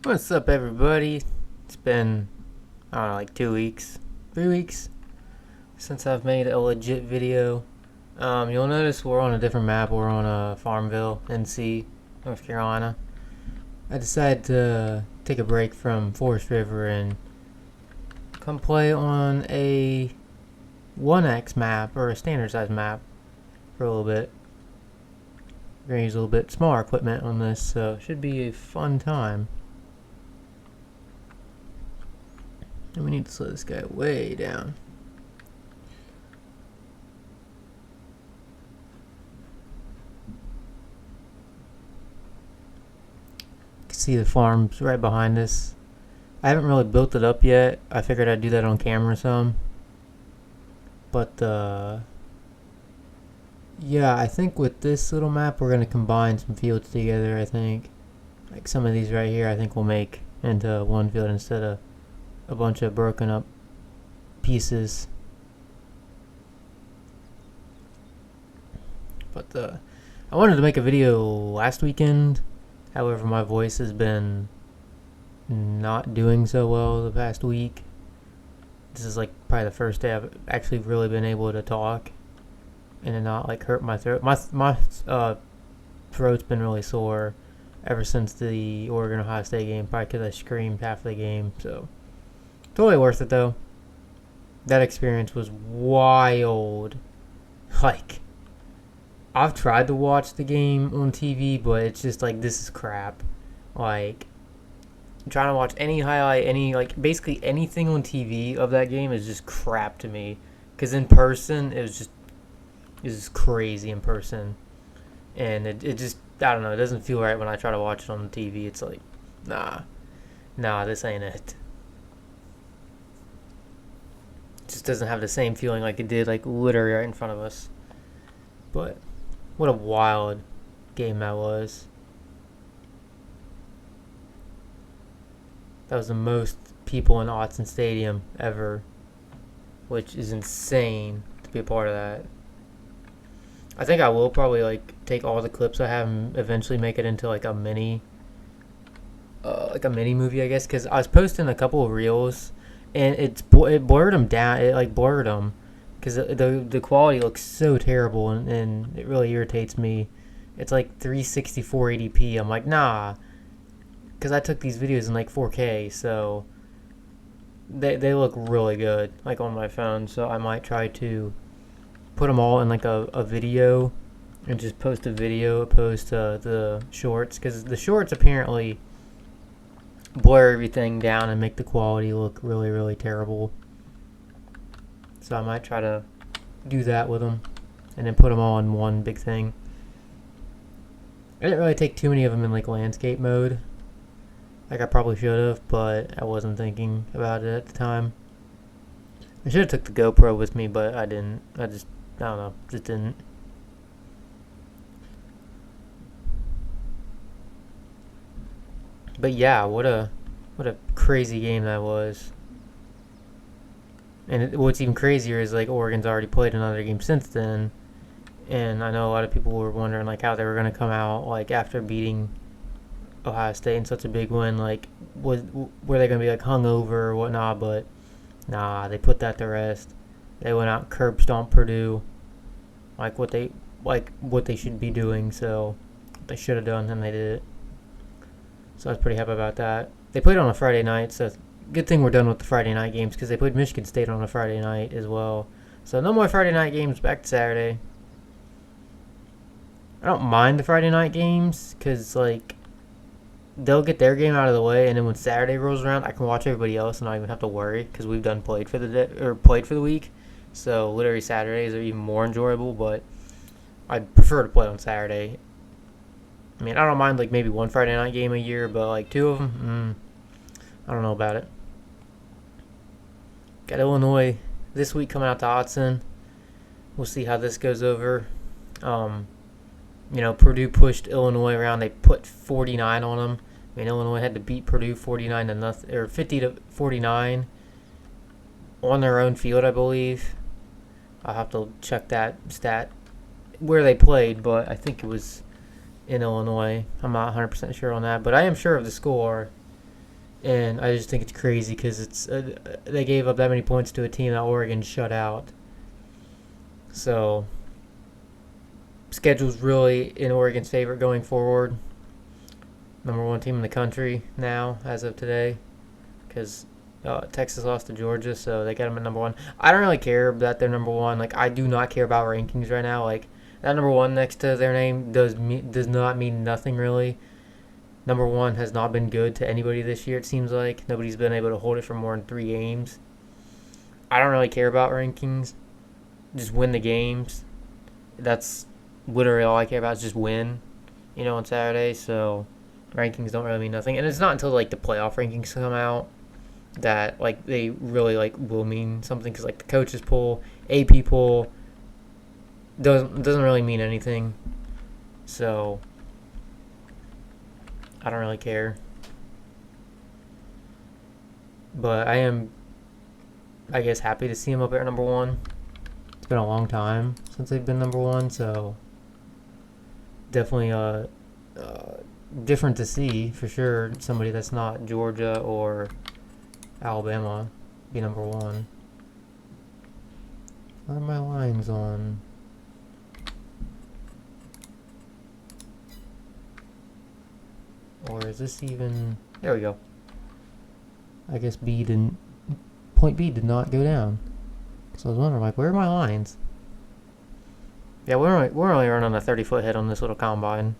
What's up, everybody? It's been, I don't know, like 2 weeks, 3 weeks since I've made a legit video. You'll notice we're on a different map. We're on FarmVille NC, North Carolina. I decided to take a break from Forest River and come play on a 1x map or a standard size map for a little bit. We're gonna use a little bit smaller equipment on this, so it should be a fun time. And we need to slow this guy way down. You can see the farms right behind us. I haven't really built it up yet. I figured I'd do that on camera some. But yeah, I think with this little map we're gonna combine some fields together. I think like some of these right here I think we'll make into one field instead of a bunch of broken up pieces. But I wanted to make a video last weekend. However, my voice has been not doing so well the past week. This is like probably the first day I've actually really been able to talk and not like hurt my throat. My throat's been really sore ever since the Oregon-Ohio State game, probably because I screamed half the game. So totally worth it though. That experience was wild. Like, I've tried to watch the game on TV, but it's just like, this is crap. Like, trying to watch any highlight, like basically anything on TV of that game is just crap to me. Because in person, it was just crazy in person. And it just, I don't know, it doesn't feel right when I try to watch it on the TV. It's like, nah, this ain't it. Just doesn't have the same feeling like it did, like literally right in front of us. But what a wild game that was. That was the most people in Autzen Stadium ever, which is insane to be a part of that. I think I will probably like take all the clips I have and eventually make it into like a mini movie, I guess, because I was posting a couple of reels and it blurred them down. It like blurred them because the quality looks so terrible and it really irritates me. It's like 360 480p. I'm like, nah, because I took these videos in like 4K, so they look really good like on my phone. So I might try to put them all in like a video and just post a video opposed to the shorts, because the shorts apparently blur everything down and make the quality look really, really terrible. So I might try to do that with them and then put them all in one big thing. I didn't really take too many of them in like landscape mode like I probably should have, but I wasn't thinking about it at the time. I should have took the GoPro with me, but I didn't. I don't know, just didn't. But yeah, what a crazy game that was. And what's even crazier is like Oregon's already played another game since then, and I know a lot of people were wondering like how they were gonna come out like after beating Ohio State in such a big win. Like, were they gonna be like hungover or whatnot? But nah, they put that to rest. They went out and curb stomped Purdue, like what they should be doing. So they should have done, and they did it. So I was pretty happy about that. They played on a Friday night, so good thing we're done with the Friday night games, because they played Michigan State on a Friday night as well. So no more Friday night games, back to Saturday. I don't mind the Friday night games, because like they'll get their game out of the way, and then when Saturday rolls around, I can watch everybody else and not even have to worry, because we've done played for the day or played for the week. So literally Saturdays are even more enjoyable, but I'd prefer to play on Saturday. I mean, I don't mind like maybe one Friday night game a year, but like two of them, I don't know about it. Got Illinois this week coming out to Autzen. We'll see how this goes over. Purdue pushed Illinois around. They put 49 on them. I mean, Illinois had to beat Purdue 49 to nothing, or 50 to 49 on their own field, I believe. I'll have to check that stat where they played, but I think it was in Illinois. I'm not 100% sure on that, but I am sure of the score. and I just think it's crazy because they gave up that many points to a team that Oregon shut out. So schedule's really in Oregon's favor going forward. #1 team in the country now as of today, because Texas lost to Georgia, so they got them at #1. I don't really care that they're #1. Like, I do not care about rankings right now. Like, that #1 next to their name does not mean nothing really. #1 has not been good to anybody this year. It seems like nobody's been able to hold it for more than 3 games. I don't really care about rankings. Just win the games. That's literally all I care about, is just win. On Saturday. So rankings don't really mean nothing, and it's not until like the playoff rankings come out that like they really like will mean something, because like the coaches poll, AP poll doesn't really mean anything. So I don't really care. But I am, I guess, happy to see him up at #1. It's been a long time since they've been #1, so definitely different to see for sure. Somebody that's not Georgia or Alabama be #1. What are my lines on? Or is this even... There we go. I guess point B did not go down. So I was wondering, like, where are my lines? Yeah, we're only running a 30-foot head on this little combine,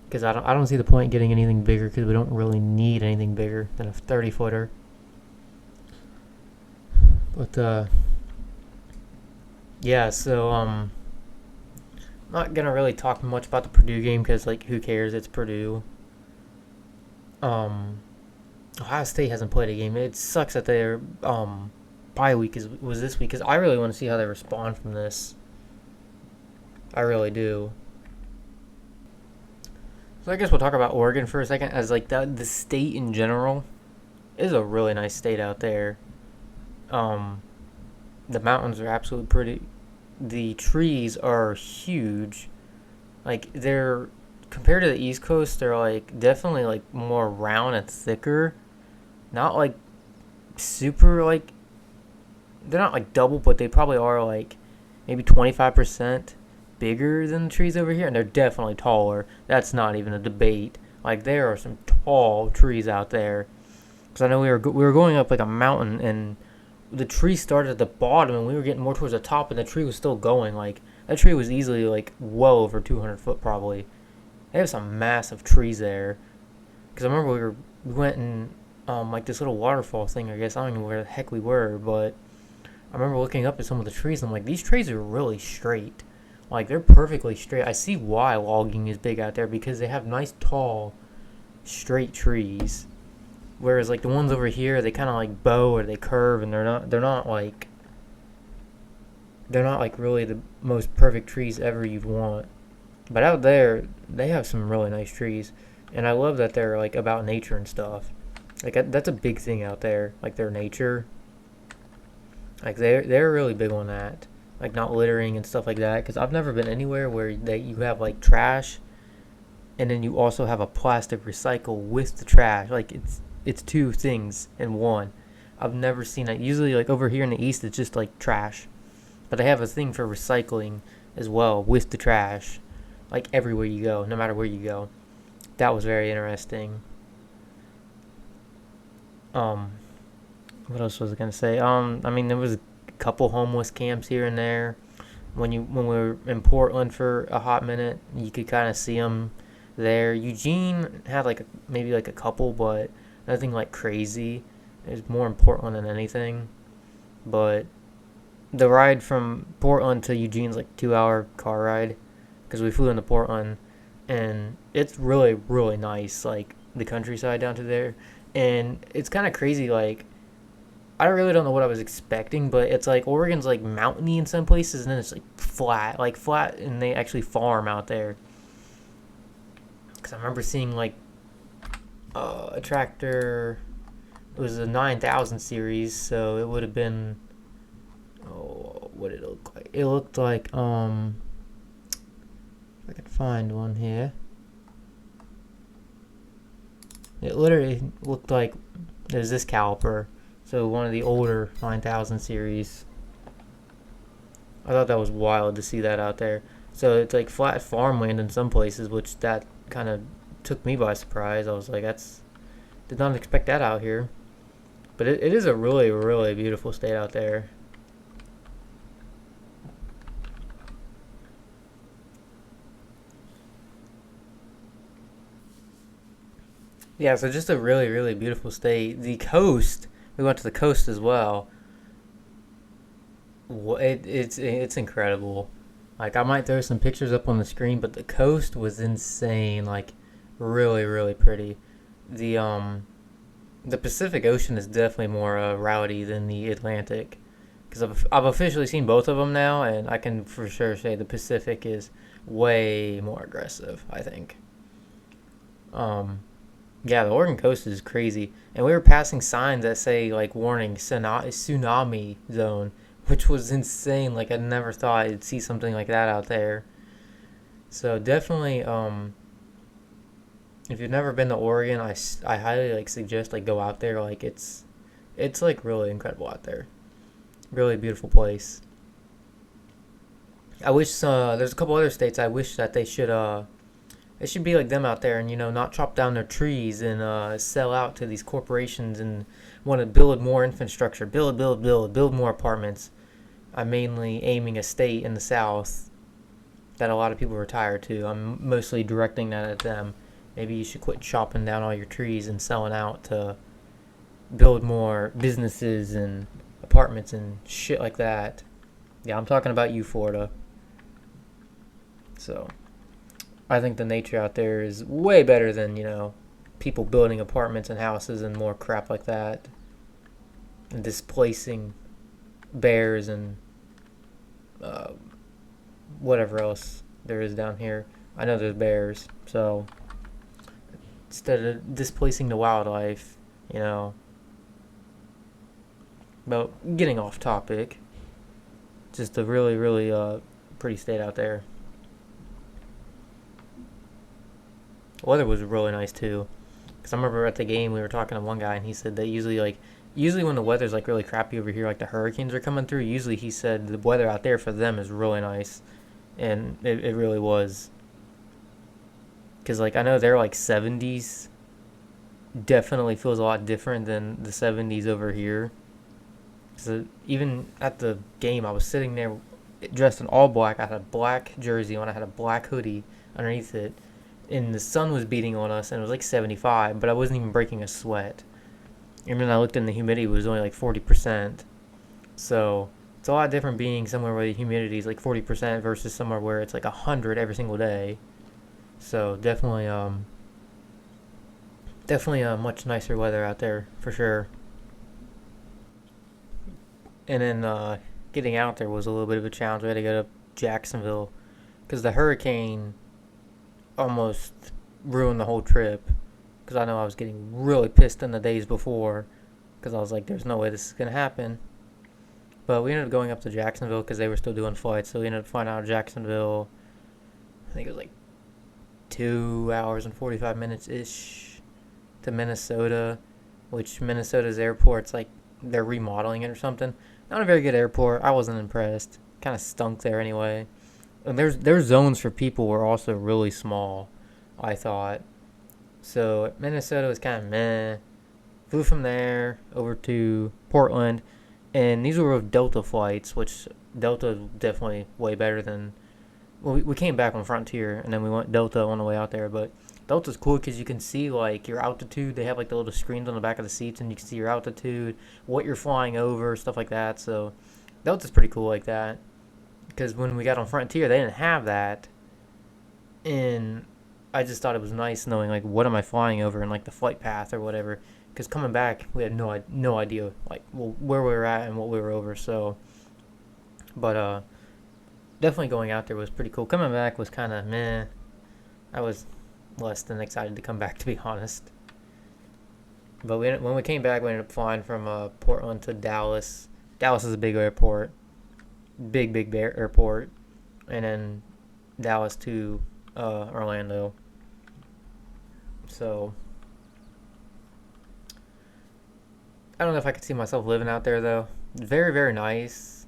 because I don't see the point getting anything bigger, because we don't really need anything bigger than a 30-footer. But yeah, so I'm not gonna really talk much about the Purdue game, because like, who cares? It's Purdue. Ohio State hasn't played a game. It sucks that their bye week was this week, because I really want to see how they respond from this. I really do. So I guess we'll talk about Oregon for a second, as like the state in general is a really nice state out there. The mountains are absolutely pretty. The trees are huge. Like, they're, compared to the East Coast, they're like definitely like more round and thicker. Not like super like, they're not like double, but they probably are like maybe 25% bigger than the trees over here, and they're definitely taller. That's not even a debate. Like, there are some tall trees out there. Because I know we were going up like a mountain, and the tree started at the bottom, and we were getting more towards the top, and the tree was still going. Like, that tree was easily like well over 200 foot probably. They have some massive trees there. Because I remember we went in like this little waterfall thing, I guess. I don't even know where the heck we were, but I remember looking up at some of the trees, and I'm like, these trees are really straight. Like, they're perfectly straight. I see why logging is big out there, because they have nice, tall, straight trees. Whereas, like, the ones over here, they kind of, like, bow or they curve, and they're not like really the most perfect trees ever you'd want. But out there, they have some really nice trees. And I love that they're, like, about nature and stuff. Like, that's a big thing out there. Like, their nature. Like, they're really big on that. Like, not littering and stuff like that. Because I've never been anywhere where you have, like, trash, and then you also have a plastic recycle with the trash. Like, it's two things in one. I've never seen that. Usually, like, over here in the East, it's just, like, trash. But they have a thing for recycling as well with the trash. Like, everywhere you go, no matter where you go. That was very interesting. What else was I going to say? I mean, there was a couple homeless camps here and there. When we were in Portland for a hot minute, you could kind of see them there. Eugene had maybe a couple, but nothing like crazy. It was more in Portland than anything. But the ride from Portland to Eugene's like a 2-hour car ride, because we flew into Portland, and it's really, really nice, like the countryside down to there. And it's kind of crazy, like, I really don't know what I was expecting, but it's like Oregon's like mountainy in some places, and then it's like flat, and they actually farm out there. Because I remember seeing like a tractor. It was a 9000 series, so it would have been, what did it look like? It looked like, if I could find one here. It literally looked like there's this caliper. So one of the older 9000 series. I thought that was wild to see that out there. So it's like flat farmland in some places, which that kind of took me by surprise. I was like, did not expect that out here. But it is a really, really beautiful state out there. Yeah, so just a really, really beautiful state. The coast, we went to the coast as well. It's incredible. Like I might throw some pictures up on the screen, but the coast was insane. Like really, really pretty. The the Pacific Ocean is definitely more rowdy than the Atlantic, because I've officially seen both of them now, and I can for sure say the Pacific is way more aggressive. I think. Um, yeah, the Oregon coast is crazy, and we were passing signs that say like warning tsunami zone, which was insane. Like I never thought I'd see something like that out there. So definitely, if you've never been to Oregon, I highly like suggest like go out there. Like it's like really incredible out there. Really beautiful place. I wish there's a couple other states. I wish that they should be like them out there, and not chop down their trees and sell out to these corporations and want to build more infrastructure, build more apartments. I'm mainly aiming a state in the South that a lot of people retire to. I'm mostly directing that at them. Maybe you should quit chopping down all your trees and selling out to build more businesses and apartments and shit like that. Yeah, I'm talking about you, Florida. So I think the nature out there is way better than, people building apartments and houses and more crap like that. And displacing bears and uh, whatever else there is down here. I know there's bears, so instead of displacing the wildlife, you know. But getting off topic, just a really, really pretty state out there. The weather was really nice too. Cause I remember at the game we were talking to one guy and he said that usually when the weather's like really crappy over here, like the hurricanes are coming through. Usually he said the weather out there for them is really nice, and it really was. Cause like I know they're like 70s, definitely feels a lot different than the 70s over here. So even at the game, I was sitting there dressed in all black. I had a black jersey on. I had a black hoodie underneath it, and the sun was beating on us, and it was like 75, but I wasn't even breaking a sweat. And then I looked, and the humidity was only like 40%. So it's a lot different being somewhere where the humidity is like 40% versus somewhere where it's like 100 every single day. So definitely a much nicer weather out there for sure. And then getting out there was a little bit of a challenge. We had to go to Jacksonville because the hurricane almost ruined the whole trip. Because I know I was getting really pissed in the days before, because I was like, "There's no way this is gonna happen." But we ended up going up to Jacksonville because they were still doing flights. So we ended up flying out of Jacksonville. I think it was like 2 hours and 45 minutes ish to Minnesota, which Minnesota's airport's like they're remodeling it or something. Not a very good airport. I wasn't impressed. Kind of stunk there anyway. And their zones for people were also really small, I thought. So Minnesota was kind of meh. Flew from there over to Portland, and these were Delta flights, which Delta is definitely way better than. Well, we came back on Frontier, and then we went Delta on the way out there. But Delta's cool because you can see like your altitude. They have like the little screens on the back of the seats, and you can see your altitude, what you're flying over, stuff like that. So Delta's pretty cool like that. Because when we got on Frontier, they didn't have that, and I just thought it was nice knowing like what am I flying over and like the flight path or whatever. Because coming back, we had no idea like where we were at and what we were over. So, but definitely going out there was pretty cool. Coming back was kind of meh. I was less than excited to come back, to be honest. But when we came back, we ended up flying from Portland to Dallas. Dallas is a big airport, big airport, and then Dallas to Orlando. So I don't know if I could see myself living out there though. Very, very nice.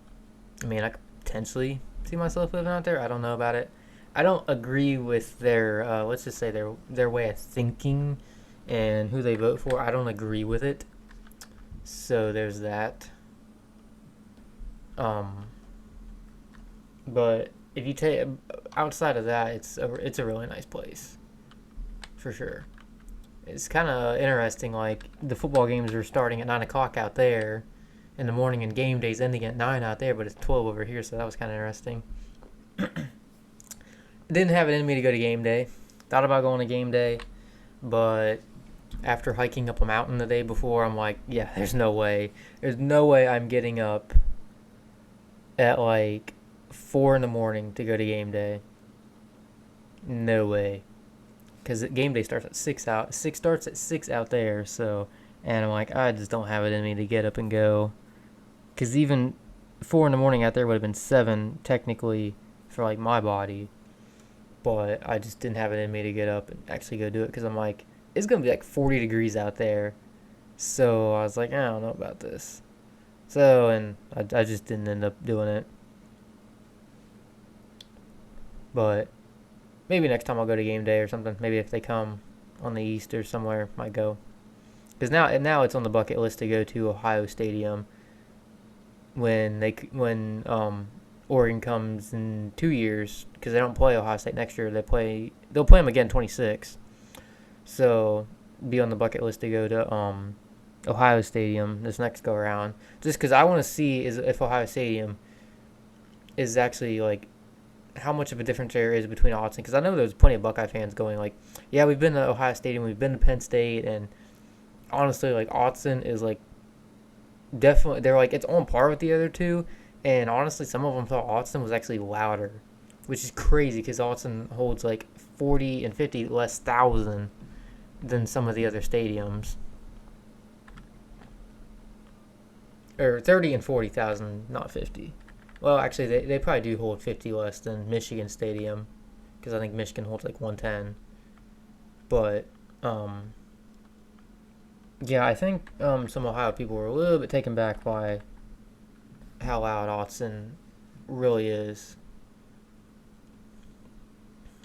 I mean, I could potentially see myself living out there. I don't know about it. I don't agree with their let's just say their way of thinking and who they vote for. I don't agree with it. So there's that. Um, but if you take outside of that, it's a really nice place for sure. It's kind of interesting. Like the football games are starting at 9 o'clock out there in the morning, and game days ending at 9 out there, but it's 12 over here. So that was kind of interesting. Didn't have it in me to go to game day. Thought about going to game day, but after hiking up a mountain the day before, I'm like, yeah, there's no way. There's no way I'm getting up at like 4 in the morning to go to game day. No way. Because game day starts at 6 out. 6 starts at 6 out there, so. And I'm like, I just don't have it in me to get up and go. Because even 4 in the morning out there would have been 7, technically, for like my body. But I just didn't have it in me to get up and actually go do it. Because I'm like, it's going to be like 40 degrees out there. So I was like, I don't know about this. So, and I just didn't end up doing it. But maybe next time I'll go to game day or something. Maybe if they come on the east or somewhere, I might go. Because now it's on the bucket list to go to Ohio Stadium when Oregon comes in 2 years, because they don't play Ohio State next year. They'll play them again 26. So be on the bucket list to go to Ohio Stadium this next go around, just because I want to see is if Ohio Stadium is actually like how much of a difference there is between Autzen. Because I know there's plenty of Buckeye fans going like, yeah, we've been to Ohio Stadium, we've been to Penn State, and honestly, like Autzen is like definitely, they're like it's on par with the other two. And honestly, some of them thought Autzen was actually louder, which is crazy because Autzen holds like 40 and 50 less thousand than some of the other stadiums. Or 30 and 40,000, not 50. Well, actually, they probably do hold 50 less than Michigan Stadium, because I think Michigan holds like 110. But, yeah, I think some Ohio people were a little bit taken back by how loud Autzen really is.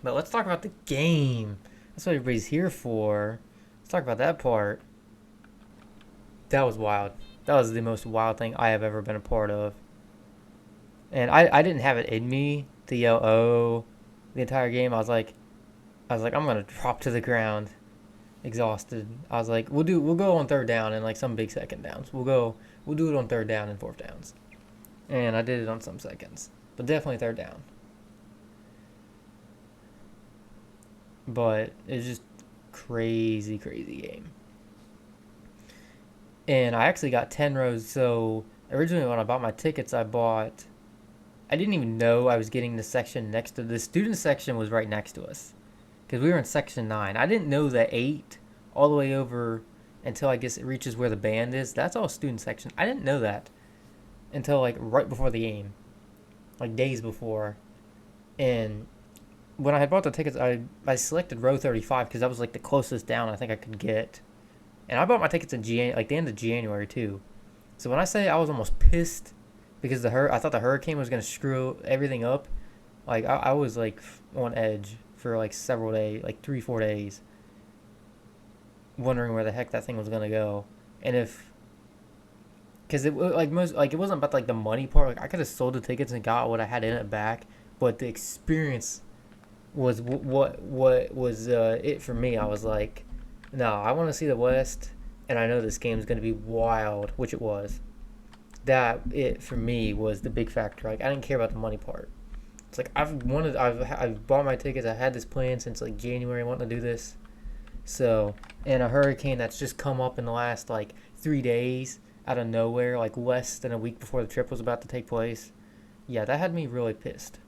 But let's talk about the game. That's what everybody's here for. Let's talk about that part. That was wild. That was the most wild thing I have ever been a part of. And I didn't have it in me to yell "oh" the entire game. I was like I'm gonna drop to the ground, exhausted. I was like, we'll go on third down and like some big second downs. We'll do it on third down and fourth downs. And I did it on some seconds, but definitely third down. But it's just crazy game. And I actually got 10 rows. So originally when I bought my tickets, I didn't even know I was getting the section next to the student section was right next to us, because we were in section 9. I didn't know that 8 all the way over until I guess it reaches where the band is. That's all student section. I didn't know that until like right before the game, like days before. And when I had bought the tickets, I selected row 35 because that was like the closest down I think I could get. And I bought my tickets in like the end of January too. So when I say I was almost pissed because I thought the hurricane was gonna screw everything up, like I was like on edge for like several days, like 3-4 days, wondering where the heck that thing was gonna go. And because it wasn't about like the money part. Like I could have sold the tickets and got what I had in it back, but the experience was what was it for me. I was like, no, I want to see the West, and I know this game is going to be wild, which it was. That it for me was the big factor. Like I didn't care about the money part. It's like I've bought my tickets. I had this plan since like January, wanting to do this. So, and a hurricane that's just come up in the last like 3 days out of nowhere, like less than a week before the trip was about to take place. Yeah, that had me really pissed.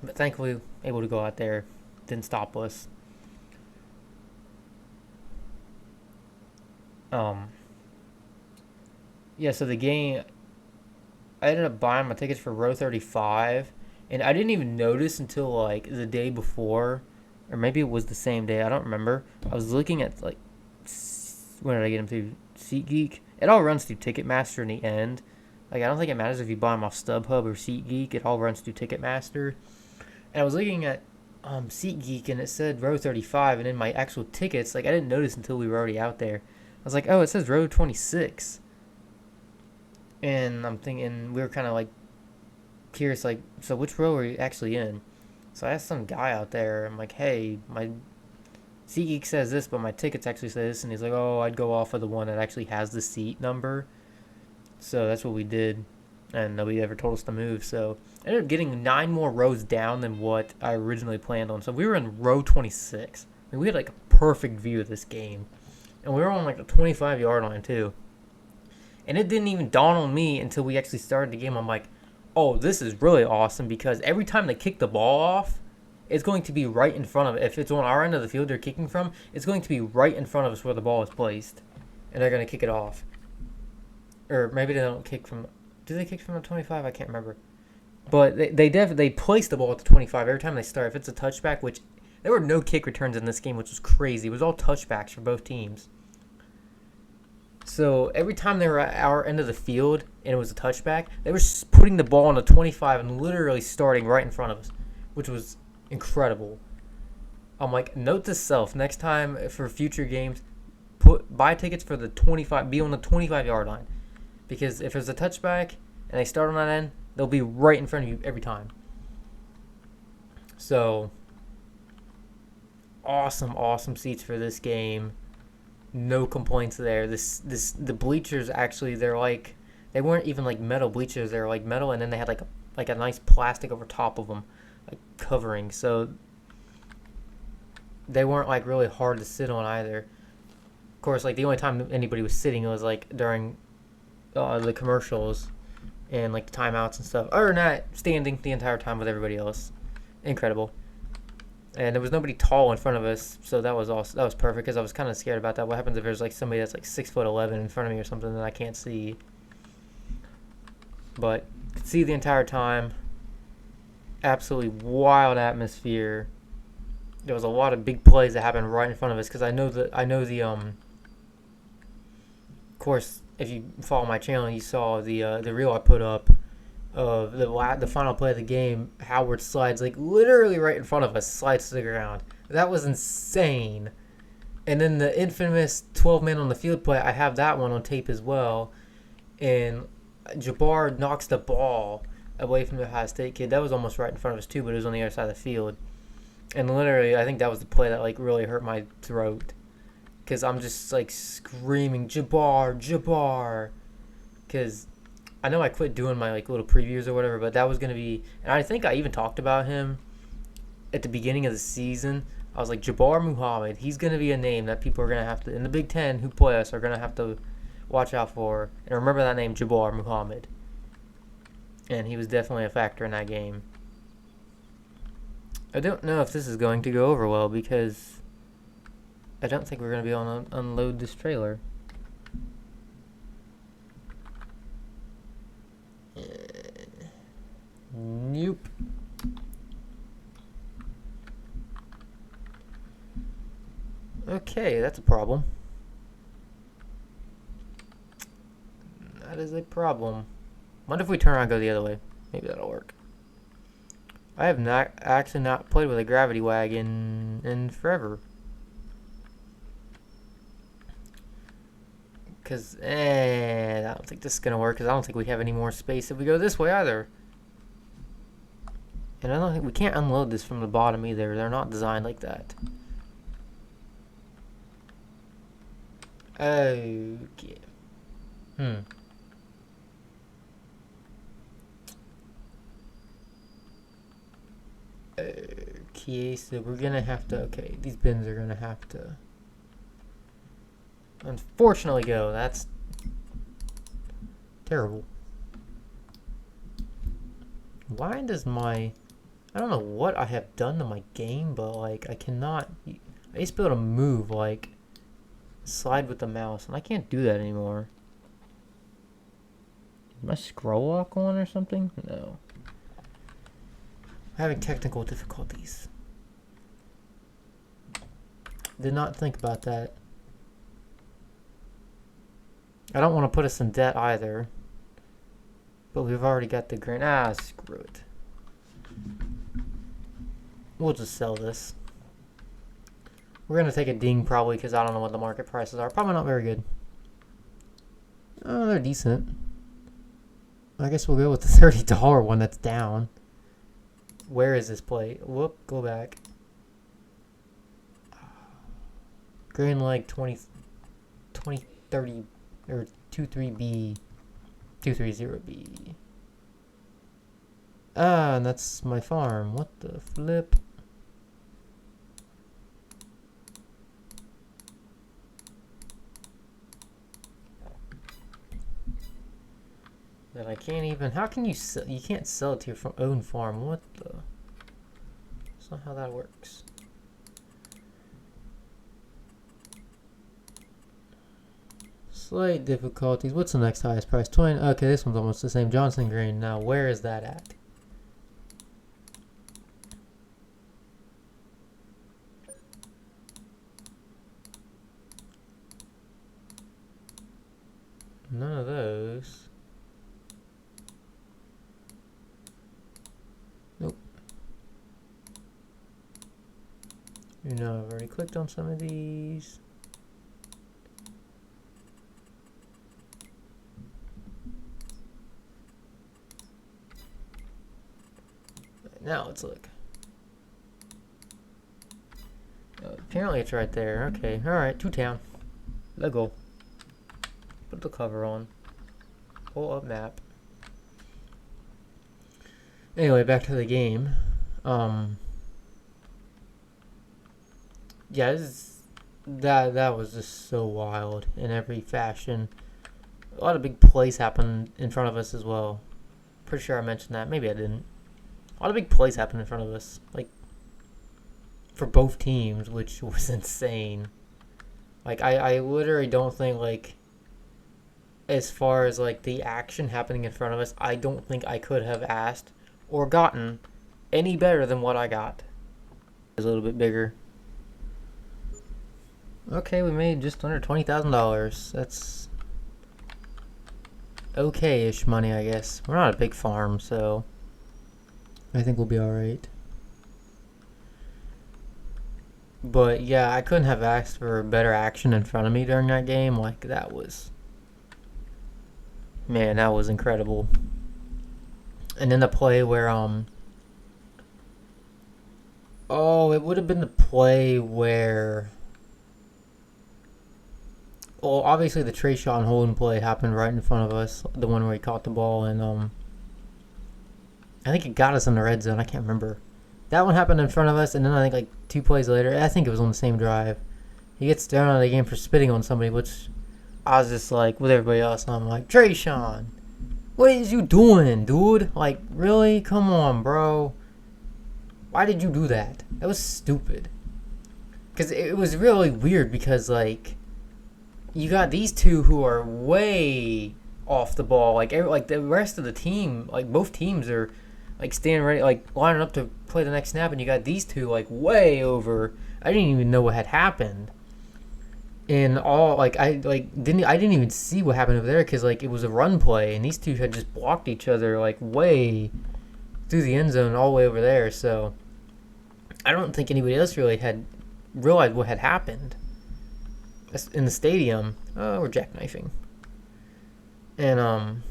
But thankfully, able to go out there, didn't stop us. Yeah, so the game, I ended up buying my tickets for row 35, and I didn't even notice until like the day before, or maybe it was the same day, I don't remember. I was looking at like when did I get them through? SeatGeek. It all runs through Ticketmaster in the end. Like, I don't think it matters if you buy them off StubHub or SeatGeek. It all runs through Ticketmaster. And I was looking at SeatGeek, and it said row 35, and in my actual tickets, like, I didn't notice until we were already out there. I was like, oh, it says row 26. And I'm thinking, we were kind of like curious, like, so which row are you actually in? So I asked some guy out there, I'm like, hey, my SeatGeek says this, but my tickets actually say this. And he's like, oh, I'd go off of the one that actually has the seat number. So that's what we did. And nobody ever told us to move. So I ended up getting 9 more rows down than what I originally planned on. So we were in row 26. I mean, we had like a perfect view of this game. And we were on like the 25-yard line too. And it didn't even dawn on me until we actually started the game. I'm like, oh, this is really awesome, because every time they kick the ball off, it's going to be right in front of it. If it's on our end of the field they're kicking from, it's going to be right in front of us where the ball is placed. And they're going to kick it off. Or maybe they don't kick from... Do they kick from the 25? I can't remember. But they place the ball at the 25 every time they start. If it's a touchback, which... There were no kick returns in this game, which was crazy. It was all touchbacks for both teams. So every time they were at our end of the field and it was a touchback, they were putting the ball on the 25 and literally starting right in front of us, which was incredible. I'm like, note to self, next time for future games, buy tickets for the 25, be on the 25-yard line. Because if there's a touchback and they start on that end, they'll be right in front of you every time. So... awesome seats for this game. No complaints there. The bleachers, actually, they weren't even like metal bleachers. They were like metal, and then they had like a nice plastic over top of them, like covering. So they weren't like really hard to sit on either. Of course, like the only time anybody was sitting was like during the commercials and like the timeouts and stuff. Other than that, standing the entire time with everybody else. Incredible. And there was nobody tall in front of us, so that was perfect, because I was kind of scared about that. What happens if there's like somebody that's like 6'11" in front of me or something that I can't see? But could see the entire time. Absolutely wild atmosphere. There was a lot of big plays that happened right in front of us, because I know the of course, if you follow my channel, you saw the reel I put up of the final play of the game. Howard slides like literally right in front of us, slides to the ground. That was insane. And then the infamous 12-man on the field play, I have that one on tape as well. And Jabbar knocks the ball away from the Ohio State kid. That was almost right in front of us too, but it was on the other side of the field. And literally, I think that was the play that like really hurt my throat, because I'm just like screaming Jabbar, because I know I quit doing my like little previews or whatever, but that was going to be, and I think I even talked about him at the beginning of the season. I was like, Jabbar Muhammad, he's going to be a name that people are going to have to, in the Big Ten who play us, are going to have to watch out for. And remember that name, Jabbar Muhammad. And he was definitely a factor in that game. I don't know if this is going to go over well, because I don't think we're going to be able to unload this trailer. Nope. Okay, that's a problem. That is a problem. What if we turn around and go the other way? Maybe that'll work. I have actually not played with a gravity wagon in forever. Because, I don't think this is going to work, because I don't think we have any more space if we go this way either. And I don't think we can't unload this from the bottom either. They're not designed like that. Okay. Okay, so we're gonna have to, okay, these bins are gonna have to unfortunately go. That's terrible. Why does my, I don't know what I have done to my game, but like I cannot, I used to be able to move, like slide with the mouse, and I can't do that anymore. Is my scroll lock on or something? No. I'm having technical difficulties. Did not think about that. I don't want to put us in debt either. But we've already got the grant. Ah, screw it. We'll just sell this. We're going to take a ding probably because I don't know what the market prices are. Probably not very good. Oh, they're decent. I guess we'll go with the $30 one that's down. Where is this plate? Whoop, go back. Green Lake 2030 or 23B 230B. Ah, and that's my farm. What the flip? That I can't even. How can you sell? You can't sell it to your own farm. What the? That's not how that works. Slight difficulties. What's the next highest price? 20. Okay, this one's almost the same. Johnson Green. Now, where is that at? None of those. Nope. You know, I've already clicked on some of these. Now let's look. Apparently it's right there. Okay, alright, two town. Let go. Put the cover on. Pull up map. Anyway, back to the game. Yeah, that was just so wild in every fashion. A lot of big plays happened in front of us as well. Pretty sure I mentioned that. Maybe I didn't. A lot of big plays happened in front of us, like for both teams, which was insane. Like I literally don't think, like, as far as like the action happening in front of us, I don't think I could have asked or gotten any better than what I got. It's a little bit bigger. Okay, we made just under $20,000. That's okay-ish money, I guess. We're not a big farm, so I think we'll be alright. But yeah, I couldn't have asked for better action in front of me during that game. Like, that was... Man, that was incredible. And then the play where, oh, it would have been the play where... Well, obviously the Trayshawn holding play happened right in front of us. The one where he caught the ball and, I think it got us in the red zone. I can't remember. That one happened in front of us, and then I think like 2 plays later, I think it was on the same drive, he gets thrown out of the game for spitting on somebody, which I was just like, with everybody else, and I'm like, Trayshawn, what is you doing, dude? Like, really? Come on, bro. Why did you do that? That was stupid. Because it was really weird because, like, you got these two who are way off the ball. Like the rest of the team, like both teams are like standing ready, like lining up to play the next snap, and you got these two like way over. I didn't even know what had happened, and all like I didn't even see what happened over there because like it was a run play, and these two had just blocked each other like way through the end zone all the way over there. So I don't think anybody else really had realized what had happened in the stadium. Oh, we're jackknifing. And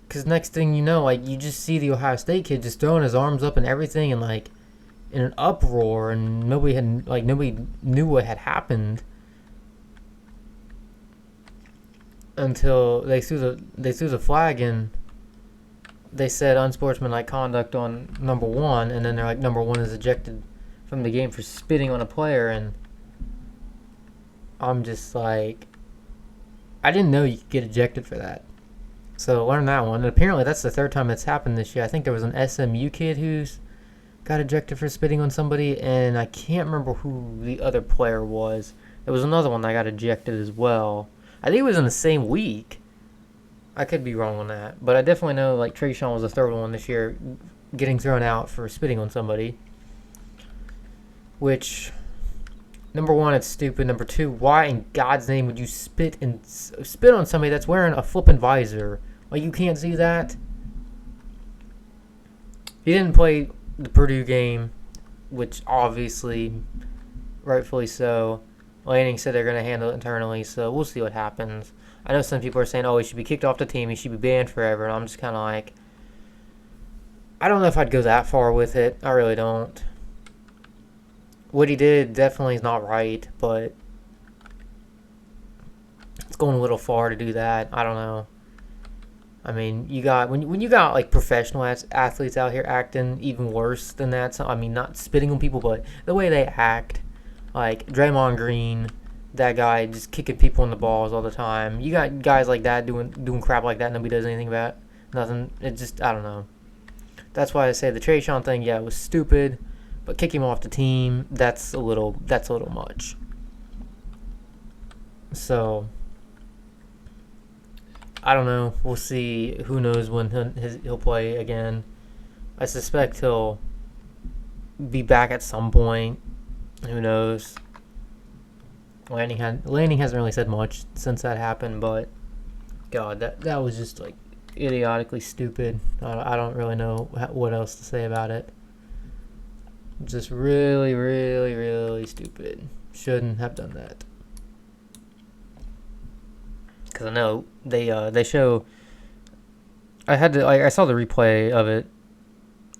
because next thing you know, like, you just see the Ohio State kid just throwing his arms up and everything, and like in an uproar, and nobody knew what had happened until they threw the flag, and they said unsportsmanlike conduct on number 1, and then they're like, number 1 is ejected from the game for spitting on a player, and I'm just like, I didn't know you could get ejected for that. So learn that one. And apparently that's the 3rd time that's happened this year. I think there was an SMU kid who's got ejected for spitting on somebody, and I can't remember who the other player was. There was another one that got ejected as well. I think it was in the same week. I could be wrong on that, but I definitely know like Trayshawn was the 3rd one this year getting thrown out for spitting on somebody, which Number one, it's stupid. Number two, why in God's name would you spit on somebody that's wearing a flippin' visor? Like, you can't see that. He didn't play the Purdue game, which obviously, rightfully so. Lanning said they're going to handle it internally, so we'll see what happens. I know some people are saying, oh, he should be kicked off the team, he should be banned forever, and I'm just kind of like, I don't know if I'd go that far with it. I really don't. What he did definitely is not right, but it's going a little far to do that. I don't know. I mean, you got when you got like professional athletes out here acting even worse than that. So, I mean, not spitting on people, but the way they act, like Draymond Green, that guy just kicking people in the balls all the time. You got guys like that doing crap like that. Nobody does anything about it. Nothing. It just, I don't know. That's why I say the Trayshawn thing. Yeah, it was stupid, but kick him off the team. That's a little much. So, I don't know. We'll see. Who knows when he'll play again. I suspect he'll be back at some point. Who knows? Lanning hasn't really said much since that happened, but God, that was just like idiotically stupid. I don't really know what else to say about it. Just really, really, really stupid. Shouldn't have done that. Because I know they show. I saw the replay of it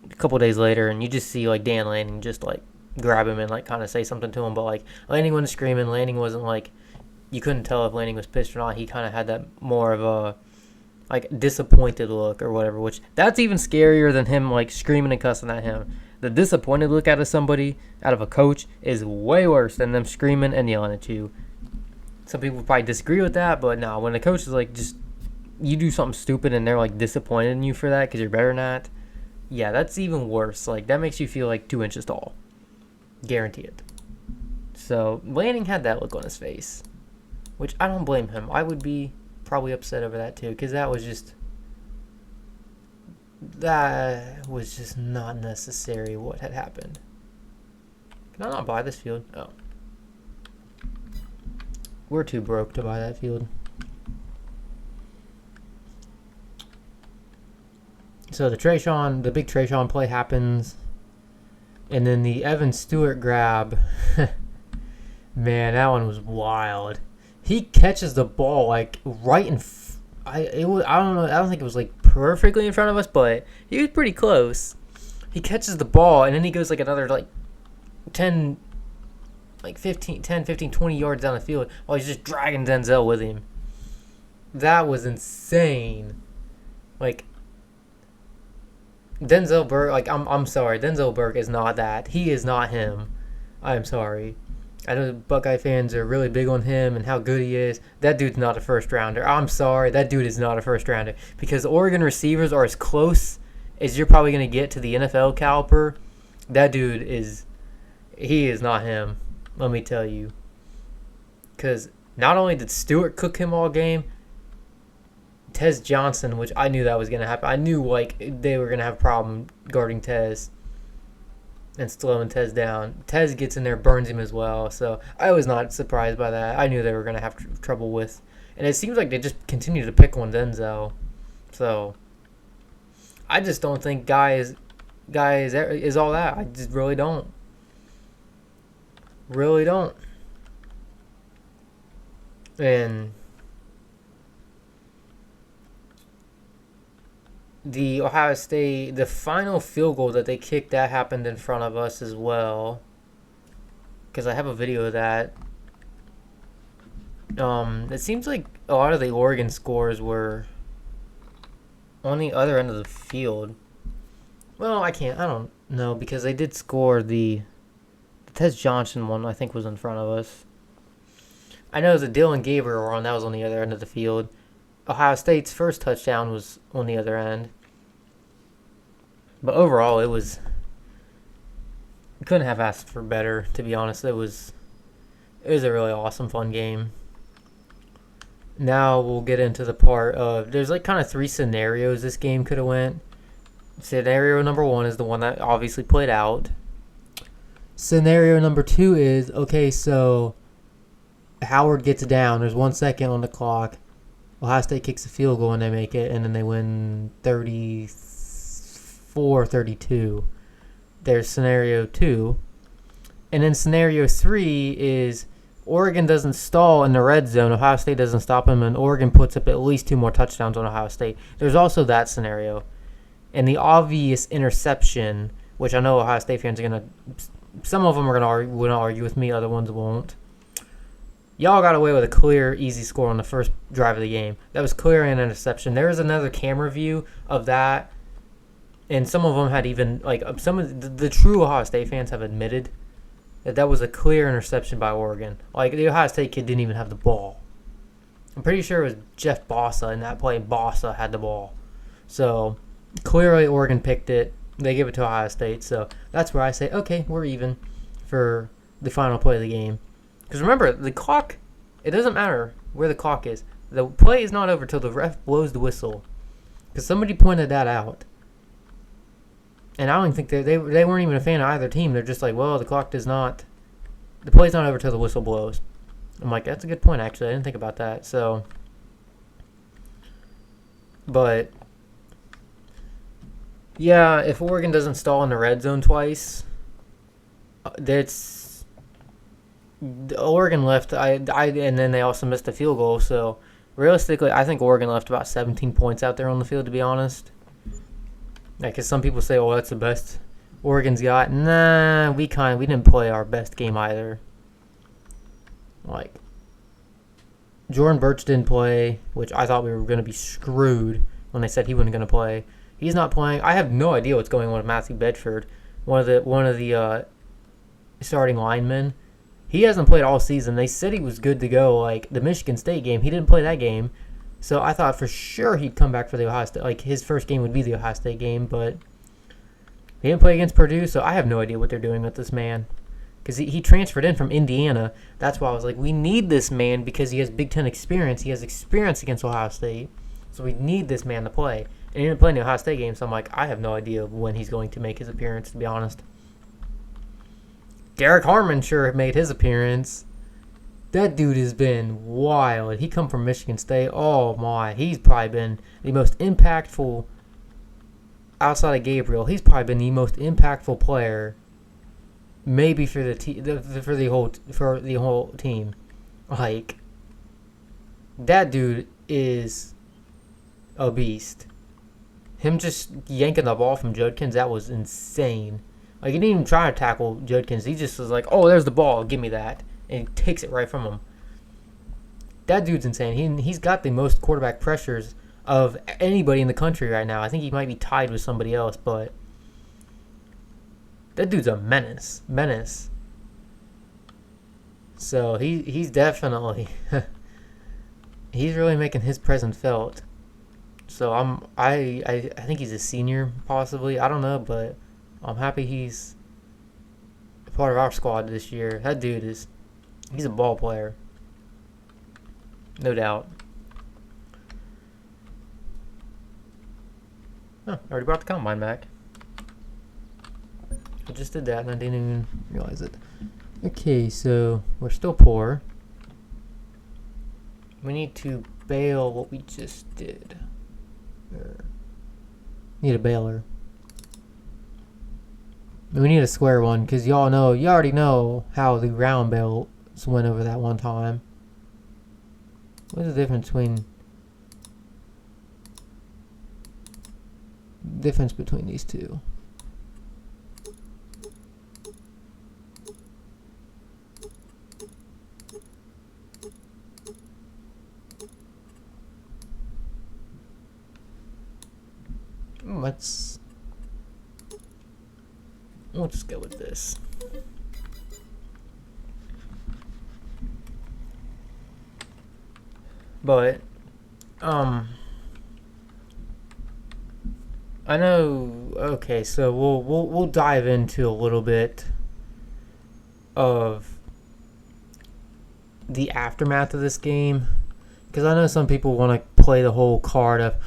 a couple days later, and you just see like Dan Lanning just like grab him and like kind of say something to him, but like Lanning wasn't screaming. Lanning wasn't like, you couldn't tell if Lanning was pissed or not. He kind of had that more of a like disappointed look or whatever, which that's even scarier than him like screaming and cussing at him. The disappointed look out of somebody, out of a coach, is way worse than them screaming and yelling at you. Some people probably disagree with that, but no, when the coach is like, just, you do something stupid and they're like disappointed in you for that because you're better than that, yeah, that's even worse. Like, that makes you feel like 2 inches tall. Guarantee it. So, Lanning had that look on his face, which I don't blame him. I would be probably upset over that too, because that was just not necessary what had happened. Can I not buy this field? Oh. We're too broke to buy that field. So the big Trayshawn play happens, and then the Evan Stewart grab. Man, that one was wild. He catches the ball like right in. I don't know. I don't think it was like perfectly in front of us, but he was pretty close. He catches the ball, and then he goes like another like 10, 15, 20 yards down the field while he's just dragging Denzel with him. That was insane. Like, Denzel Burke, like, I'm sorry. Denzel Burke is not that. He is not him. I'm sorry. I know Buckeye fans are really big on him and how good he is. That dude's not a first rounder. I'm sorry. That dude is not a first rounder. Because Oregon receivers are as close as you're probably going to get to the NFL caliber. That dude he is not him. Let me tell you. Because not only did Stewart cook him all game, Tez Johnson, which I knew that was going to happen. I knew like they were going to have a problem guarding Tez and slowing Tez down. Tez gets in there, burns him as well. So I was not surprised by that. I knew they were going to have trouble with. And it seems like they just continue to pick on Denzel. So I just don't think Guy is all that. I just really don't. Really don't. And the Ohio State, the final field goal that they kicked, that happened in front of us as well. Because I have a video of that. It seems like a lot of the Oregon scores were on the other end of the field. Well, I don't know, because they did score the Tez Johnson one, I think, was in front of us. I know the Dylan Gabriel one, that was on the other end of the field. Ohio State's first touchdown was on the other end. But overall, it was... couldn't have asked for better, to be honest. It was a really awesome, fun game. Now we'll get into the part of... there's like kind of 3 scenarios this game could have went. Scenario number 1 is the one that obviously played out. Scenario number 2 is, okay, so Howard gets down. There's 1 second on the clock. Ohio State kicks a field goal and they make it, and then they win 34-32. There's scenario 2. And then scenario 3 is Oregon doesn't stall in the red zone. Ohio State doesn't stop them, and Oregon puts up at least 2 more touchdowns on Ohio State. There's also that scenario. And the obvious interception, which I know Ohio State fans are going to... Some of them are going to argue with me, other ones won't. Y'all got away with a clear, easy score on the first drive of the game. That was clear an interception. There is another camera view of that, and some of them had even, like, some of the true Ohio State fans have admitted that was a clear interception by Oregon. Like, the Ohio State kid didn't even have the ball. I'm pretty sure it was Jeff Bossa in that play. Bossa had the ball. So, clearly Oregon picked it. They give it to Ohio State. So, that's where I say, okay, we're even for the final play of the game. Because remember, the clock, it doesn't matter where the clock is. The play is not over till the ref blows the whistle. Because somebody pointed that out. And I don't think they weren't even a fan of either team. They're just like, well, the clock does not, the play's not over till the whistle blows. I'm like, that's a good point, actually. I didn't think about that. So, but, yeah, if Oregon doesn't stall in the red zone twice, that's... Oregon left, and then they also missed a field goal. So realistically, I think Oregon left about 17 points out there on the field. To be honest, because some people say, "Oh, that's the best Oregon's got." Nah, we didn't play our best game either. Like Jordan Birch didn't play, which I thought we were going to be screwed when they said he wasn't going to play. He's not playing. I have no idea what's going on with Matthew Bedford, one of the starting linemen. He hasn't played all season. They said he was good to go. Like the Michigan State game, he didn't play that game. So I thought for sure he'd come back for the Ohio State. Like his first game would be the Ohio State game, but he didn't play against Purdue. So I have no idea what they're doing with this man. Because he transferred in from Indiana. That's why I was like, we need this man because he has Big Ten experience. He has experience against Ohio State. So we need this man to play. And he didn't play in the Ohio State game. So I'm like, I have no idea when he's going to make his appearance, to be honest. Derek Harmon sure made his appearance. That dude has been wild. He come from Michigan State. Oh my, he's probably been the most impactful outside of Gabriel. He's probably been the most impactful player, maybe for the whole team. Like that dude is a beast. Him just yanking the ball from Judkins, that was insane. Like, he didn't even try to tackle Judkins. He just was like, oh, there's the ball. Give me that. And he takes it right from him. That dude's insane. He's got the most quarterback pressures of anybody in the country right now. I think he might be tied with somebody else, but that dude's a menace. So, he's definitely... he's really making his presence felt. So, I think he's a senior, possibly. I don't know, but... I'm happy he's a part of our squad this year. That dude he's a ball player. No doubt. Oh, I already brought the combine back. I just did that and I didn't even realize it. Okay, so we're still poor. We need to bail what we just did. Need a baler. We need a square one, because you already know how the round bales went over that one time. What's the difference between these two? We'll just go with this. But, I know. Okay, so we'll dive into a little bit of the aftermath of this game, because I know some people want to play the whole card of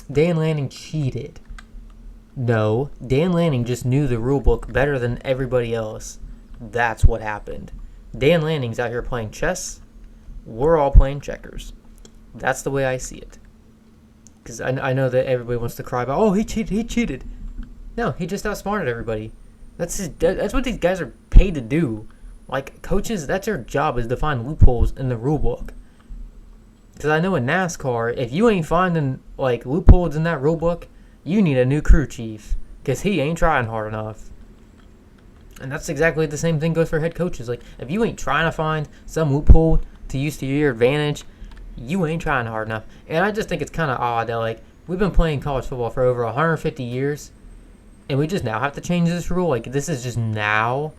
Dan Lanning cheated. No, Dan Lanning just knew the rule book better than everybody else. That's what happened. Dan Lanning's out here playing chess. We're all playing checkers. That's the way I see it. Because I know that everybody wants to cry about, oh, he cheated, he cheated. No, he just outsmarted everybody. That's what these guys are paid to do. Like, coaches, that's their job, is to find loopholes in the rule book. Because I know in NASCAR, if you ain't finding, like, loopholes in that rule book, you need a new crew chief. Because he ain't trying hard enough. And that's exactly the same thing goes for head coaches. Like, if you ain't trying to find some loophole to use to your advantage, you ain't trying hard enough. And I just think it's kind of odd that, like, we've been playing college football for over 150 years, and we just now have to change this rule? Like, this is just now?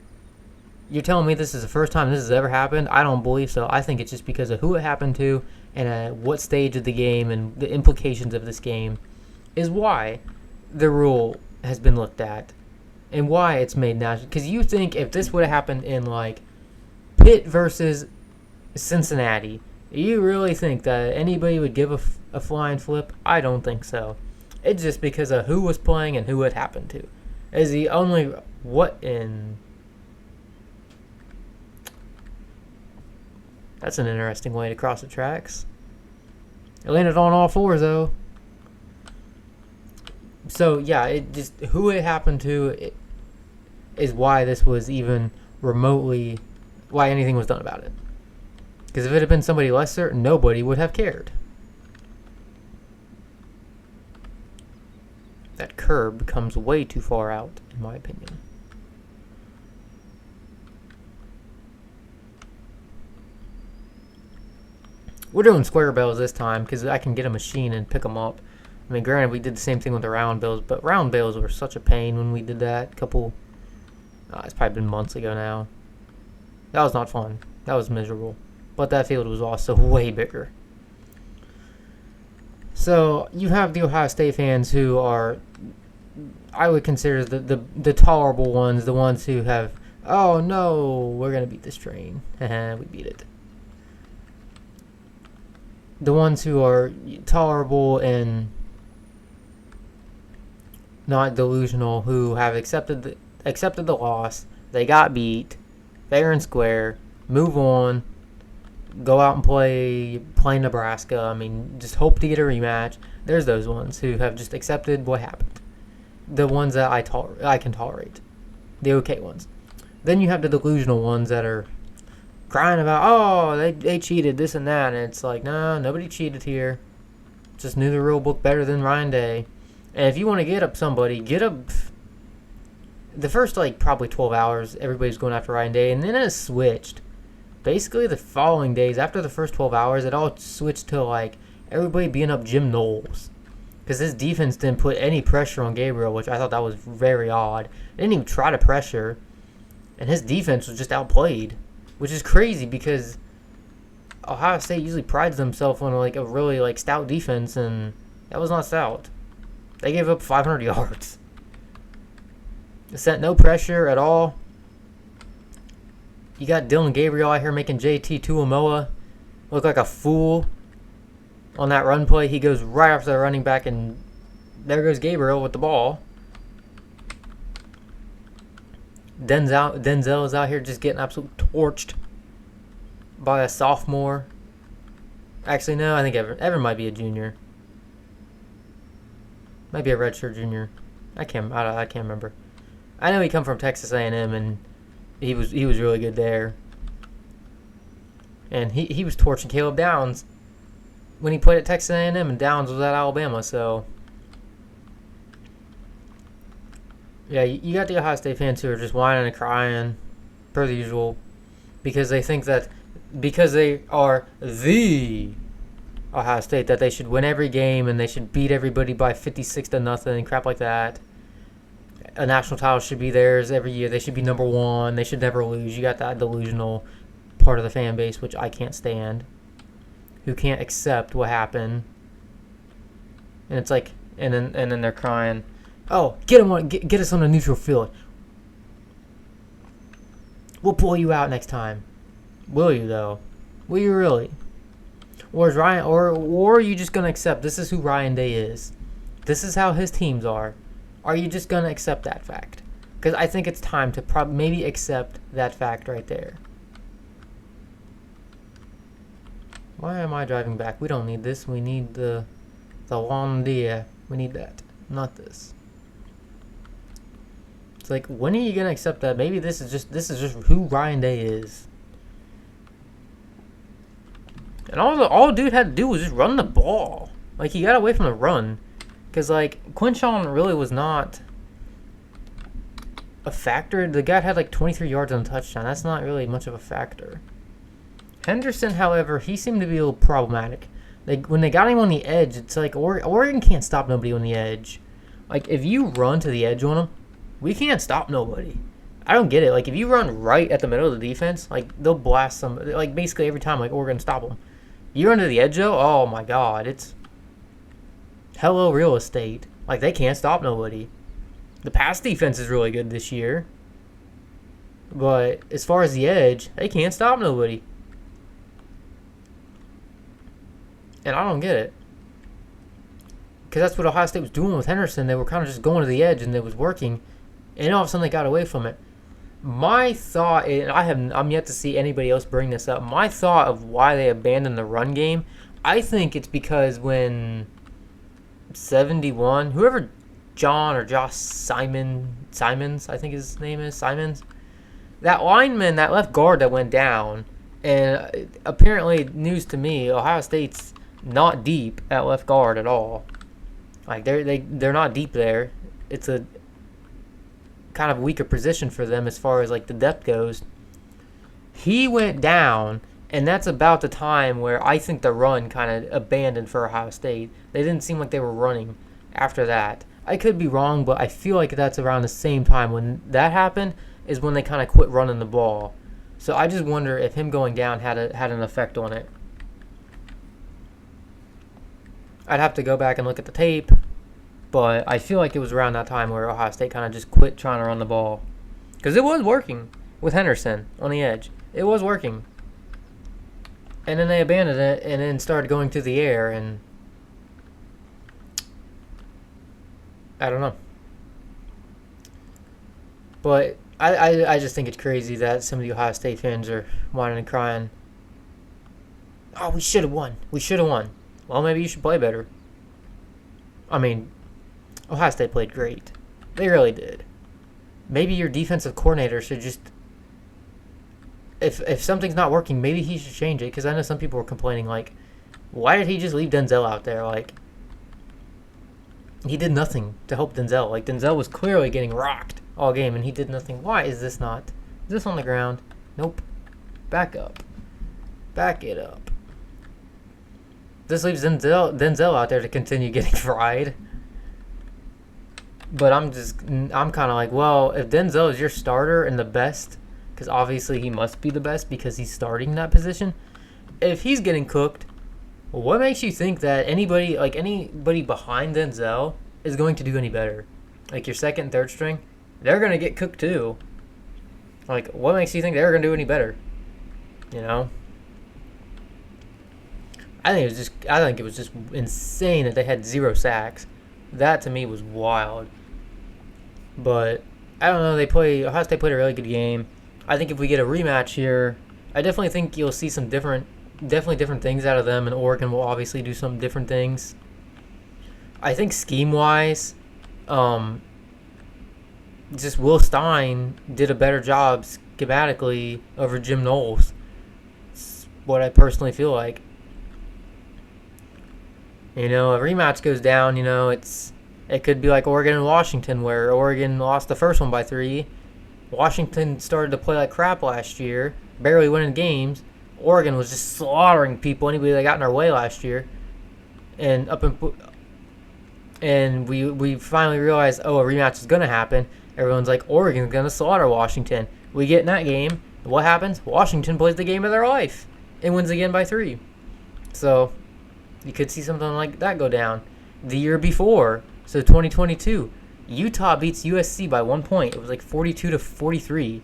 You're telling me this is the first time this has ever happened? I don't believe so. I think it's just because of who it happened to and at what stage of the game and the implications of this game is why the rule has been looked at and why it's made national. Because you think if this would have happened in, like, Pitt versus Cincinnati, you really think that anybody would give a flying flip? I don't think so. It's just because of who was playing and who it happened to. Is the only what in... That's an interesting way to cross the tracks. It landed on all fours, though. So, yeah, it just... Who it happened to is why this was even remotely... Why anything was done about it. Because if it had been somebody lesser, nobody would have cared. That curb comes way too far out, in my opinion. We're doing square bills this time because I can get a machine and pick them up. I mean, granted, we did the same thing with the round bills, but round bills were such a pain when we did that it's probably been months ago now. That was not fun. That was miserable. But that field was also way bigger. So you have the Ohio State fans who are, I would consider the tolerable ones, the ones who have, oh no, we're going to beat this train. We beat it. The ones who are tolerable and not delusional, who have accepted the loss, they got beat, fair and square, move on, go out and play Nebraska. I mean, just hope to get a rematch. There's those ones who have just accepted what happened. The ones that I can tolerate. The okay ones. Then you have the delusional ones that are crying about, oh, they cheated, this and that. And it's like, no, nobody cheated here. Just knew the rule book better than Ryan Day. And if you want to get up somebody, get up. The first, like, probably 12 hours, everybody's going after Ryan Day. And then it switched. Basically, the following days, after the first 12 hours, it all switched to, like, everybody being up Jim Knowles. Because his defense didn't put any pressure on Gabriel, which I thought that was very odd. They didn't even try to pressure. And his defense was just outplayed. Which is crazy because Ohio State usually prides themselves on, like, a really, like, stout defense. And that was not stout. They gave up 500 yards. They sent no pressure at all. You got Dylan Gabriel out here making JT Tuamoa look like a fool on that run play. He goes right after the running back, and there goes Gabriel with the ball. Denzel is out here just getting absolutely torched by a sophomore. Actually, no, I think Evan might be a junior. Might be a redshirt junior. I can't remember. I know he come from Texas A&M, and he was really good there. And he was torching Caleb Downs when he played at Texas A&M, and Downs was at Alabama. So yeah, you got the Ohio State fans who are just whining and crying, per the usual, because they think that because they are the Ohio State that they should win every game and they should beat everybody by 56-0 and crap like that. A national title should be theirs every year. They should be number one. They should never lose. You got that delusional part of the fan base, which I can't stand, who can't accept what happened. And it's like, and then they're crying, oh, get us on a neutral field. We'll pull you out next time. Will you though? Will you really? Or is or are you just gonna accept this is who Ryan Day is? This is how his teams are. are you just going to accept that fact? Because I think it's time to maybe accept that fact right there. Why am I driving back? We don't need this. We need the Landia. We need that, not this. It's like, when are you gonna accept that? Maybe this is just who Ryan Day is. And all dude had to do was just run the ball. Like, he got away from the run, because like Quinshawn really was not a factor. The guy had like 23 yards on a touchdown. That's not really much of a factor. Henderson, however, he seemed to be a little problematic. When they got him on the edge, it's like Oregon can't stop nobody on the edge. Like, if you run to the edge on them, we can't stop nobody. I don't get it. Like, if you run right at the middle of the defense, like, they'll blast some. Like, basically every time, like, Oregon stop them. You run to the edge, though, oh my God, it's hello real estate. Like, they can't stop nobody. The pass defense is really good this year. But as far as the edge, they can't stop nobody. And I don't get it. Because that's what Ohio State was doing with Henderson. They were kind of just going to the edge, and it was working. And all of a sudden, they got away from it. My thought, and I'm yet to see anybody else bring this up. My thought of why they abandoned the run game, I think it's because when 71, whoever John or Josh Simons, I think his name is, Simons, that lineman, that left guard that went down, and apparently, news to me, Ohio State's not deep at left guard at all. Like, they're not deep there. It's a kind of weaker position for them as far as like the depth goes. He went down, and that's about the time where I think the run kind of abandoned for Ohio State. They didn't seem like they were running after that. I could be wrong, but I feel like that's around the same time when that happened is when they kind of quit running the ball. So I just wonder if him going down had an effect on it. I'd have to go back and look at the tape, but I feel like it was around that time where Ohio State kind of just quit trying to run the ball. Because it was working with Henderson on the edge. It was working. And then they abandoned it and then started going through the air, and I don't know. But I just think it's crazy that some of the Ohio State fans are whining and crying. Oh, we should have won. We should have won. Well, maybe you should play better. I mean, Ohio State played great. They really did. Maybe your defensive coordinator should just... If something's not working, maybe he should change it. Because I know some people were complaining, like, why did he just leave Denzel out there? Like, he did nothing to help Denzel. Like, Denzel was clearly getting rocked all game, and he did nothing. Why is this not? Is this on the ground? Nope. Back up. Back it up. This leaves Denzel out there to continue getting fried. But I'm kind of like, well, if Denzel is your starter and the best, because obviously he must be the best because he's starting that position, if he's getting cooked, what makes you think that anybody behind Denzel is going to do any better? Like your second and third string, they're going to get cooked too. Like, what makes you think they're going to do any better? You know? I think it was just insane that they had 0 sacks. That to me was wild. But I don't know. Ohio State played a really good game. I think if we get a rematch here, I definitely think you'll see some different things out of them, and Oregon will obviously do some different things. I think scheme-wise, just Will Stein did a better job schematically over Jim Knowles. It's what I personally feel like. You know, a rematch goes down, you know, it could be like Oregon and Washington, where Oregon lost the first one by 3. Washington started to play like crap last year, barely winning games. Oregon was just slaughtering people, anybody that got in their way last year. And we finally realized, oh, a rematch is going to happen. Everyone's like, Oregon's going to slaughter Washington. We get in that game. What happens? Washington plays the game of their life and wins again by 3. So you could see something like that go down. The year before, so 2022, Utah beats USC by 1 point. It was like 42-43.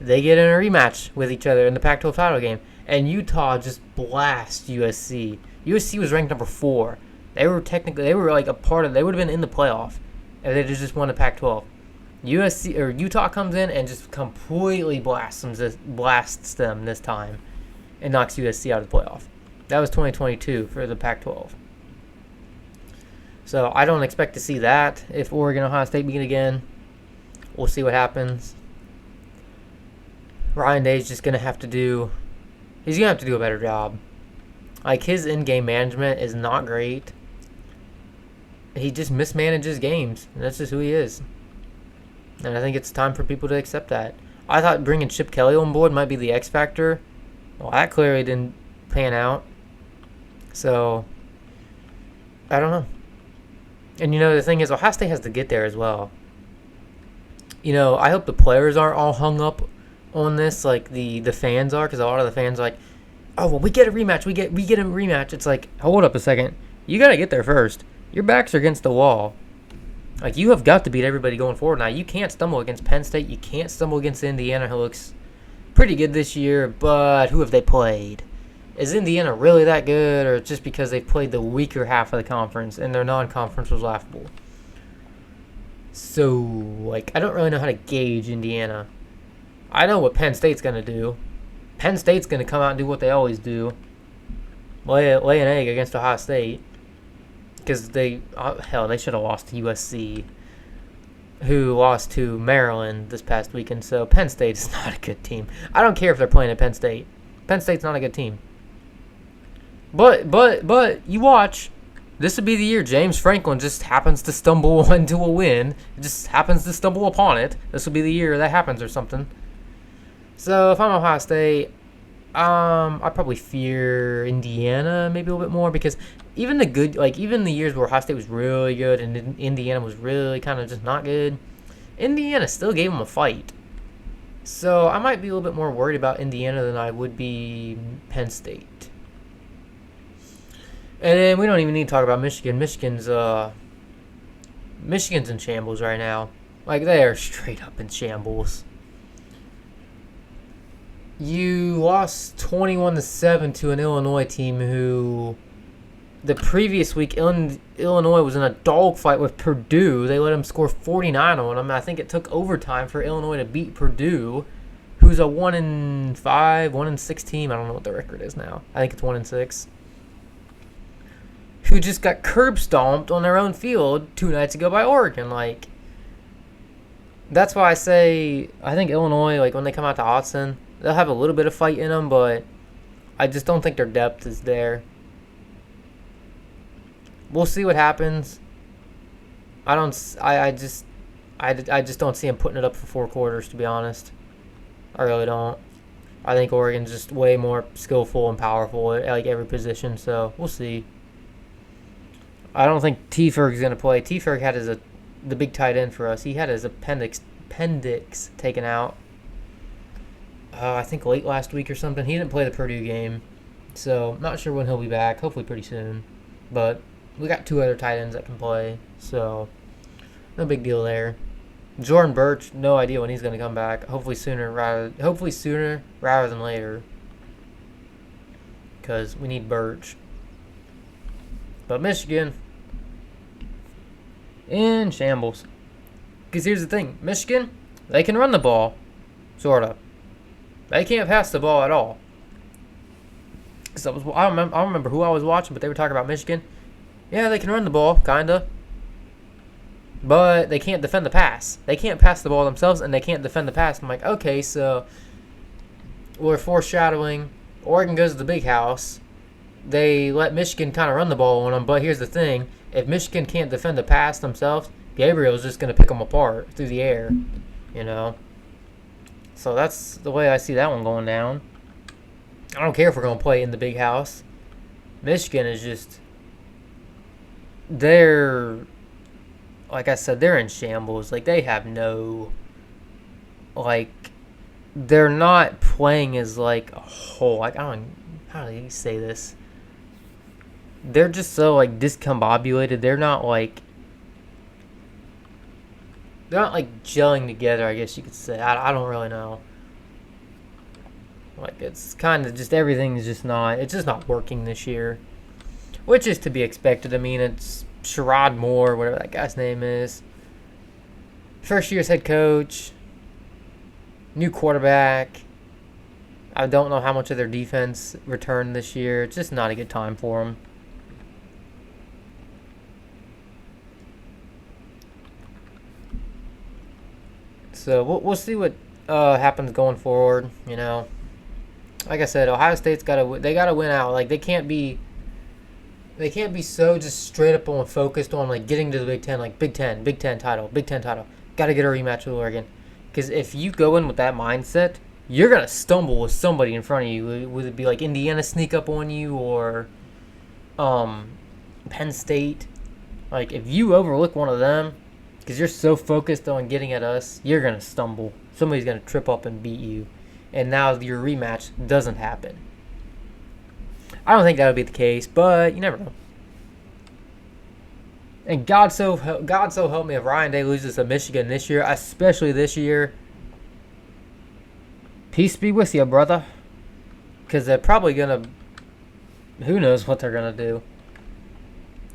They get in a rematch with each other in the Pac-12 title game, and Utah just blasts USC. USC was ranked number 4. They were like a part of. They would have been in the playoff if they just won the Pac-12. USC or Utah comes in and just completely blasts them this time and knocks USC out of the playoff. That was 2022 for the Pac-12. So I don't expect to see that if Oregon Ohio State meet again. We'll see what happens. Ryan Day's just gonna have to do. He's gonna have to do a better job. Like, his in-game management is not great. He just mismanages games. And that's just who he is. And I think it's time for people to accept that. I thought bringing Chip Kelly on board might be the X factor. Well, that clearly didn't pan out. So, I don't know. And, the thing is, Ohio State has to get there as well. I hope the players aren't all hung up on this like the fans are, because a lot of the fans are like, oh, well, we get a rematch. We get a rematch. It's like, hold up a second. You got to get there first. Your backs are against the wall. Like, you have got to beat everybody going forward now. You can't stumble against Penn State. You can't stumble against Indiana, who looks pretty good this year, but who have they played? Is Indiana really that good, or just because they played the weaker half of the conference and their non-conference was laughable? So, like, I don't really know how to gauge Indiana. I know what Penn State's going to do. Penn State's going to come out and do what they always do. Lay an egg against Ohio State. Because they should have lost to USC, who lost to Maryland this past weekend. So Penn State is not a good team. I don't care if they're playing at Penn State. Penn State's not a good team. But you watch. This would be the year James Franklin just happens to stumble into a win. Just happens to stumble upon it. This will be the year that happens or something. So if I'm Ohio State, I probably fear Indiana maybe a little bit more, because even the years where Ohio State was really good and Indiana was really kind of just not good, Indiana still gave them a fight. So I might be a little bit more worried about Indiana than I would be Penn State. And then we don't even need to talk about Michigan. Michigan's in shambles right now. Like, they are straight up in shambles. You lost 21-7 to an Illinois team who, the previous week, Illinois was in a dogfight with Purdue. They let them score 49 on them. I think it took overtime for Illinois to beat Purdue, who's a 1-5, 1-6 team. I don't know what the record is now. I think it's 1-6. Who just got curb stomped on their own field 2 nights ago by Oregon. Like, that's why I say I think Illinois, like, when they come out to Autzen, they'll have a little bit of fight in them, but I just don't think their depth is there. We'll see what happens. I just don't see them putting it up for 4 quarters, to be honest. I really don't. I think Oregon's just way more skillful and powerful at like every position, so we'll see. I don't think T-Ferg's going to play. T-Ferg had the big tight end for us. He had his appendix taken out. I think late last week or something. He didn't play the Purdue game, so not sure when he'll be back. Hopefully pretty soon. But we got 2 other tight ends that can play, so no big deal there. Jordan Birch, no idea when he's going to come back. Hopefully sooner rather than later, because we need Birch. But Michigan in shambles. Because here's the thing, Michigan, they can run the ball, sort of. They can't pass the ball at all. Cause I don't remember who I was watching, but they were talking about Michigan. Yeah, they can run the ball, kinda, but they can't defend the pass. They can't pass the ball themselves, and they can't defend the pass. I'm like, okay, so we're foreshadowing. Oregon goes to the big house. They let Michigan kind of run the ball on them, but here's the thing: if Michigan can't defend the pass themselves, Gabriel's just going to pick them apart through the air, So that's the way I see that one going down. I don't care if we're going to play in the big house. Michigan is just, like I said, they're in shambles. Like, they have they're not playing as, like, a whole. Like, how do you say this? They're just so, like, discombobulated. They're not gelling together, I guess you could say. I don't really know. Like, it's kind of just, everything's just not, it's just not working this year. Which is to be expected. I mean, it's Sherrod Moore, whatever that guy's name is. First year's head coach, new quarterback. I don't know how much of their defense returned this year. It's just not a good time for them. So we'll see what happens going forward. You know, like I said, Ohio State's gotta win out. Like they can't be so just straight up on focused on like getting to the Big Ten, like Big Ten title. Got to get a rematch with Oregon, because if you go in with that mindset, you're gonna stumble with somebody in front of you. Would it be like Indiana sneak up on you, or Penn State? Like if you overlook one of them, because you're so focused on getting at us, you're gonna stumble. Somebody's gonna trip up and beat you, and now your rematch doesn't happen. I don't think that would be the case, but you never know. And God so help me if Ryan Day loses to Michigan this year, especially this year. Peace be with you, brother. Because they're probably gonna. Who knows what they're gonna do?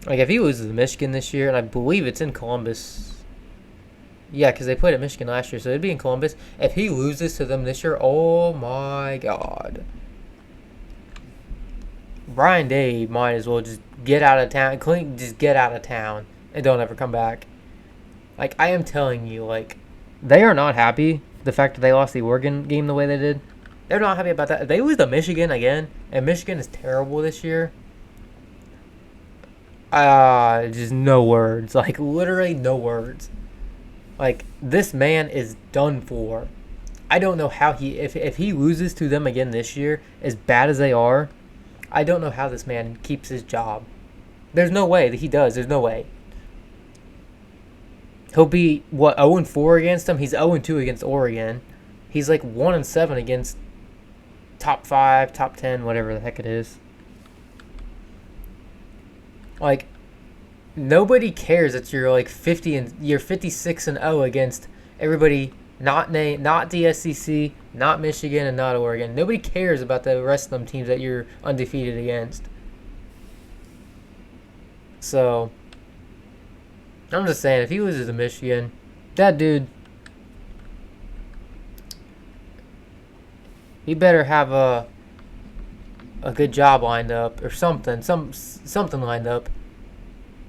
Like if he loses to Michigan this year, and I believe it's in Columbus. Yeah, because they played at Michigan last year, so it'd be in Columbus. If he loses to them this year, oh my God. Brian Day might as well just get out of town. Just get out of town and don't ever come back. Like, I am telling you, like, they are not happy. The fact that they lost the Oregon game the way they did. They're not happy about that. If they lose to Michigan again, and Michigan is terrible this year, just no words. Like, literally no words. Like, this man is done for. I don't know how if he loses to them again this year, as bad as they are, I don't know how this man keeps his job. There's no way that he does. There's no way. He'll be, 0-4 against them? He's 0-2 against Oregon. He's like 1-7 against top 5, top 10, whatever the heck it is. Like, nobody cares that you're like 56-0 against everybody not the SEC, not Michigan, and not Oregon. Nobody cares about the rest of them teams that you're undefeated against. So, I'm just saying, if he loses to Michigan, that dude, he better have a good job lined up or something lined up.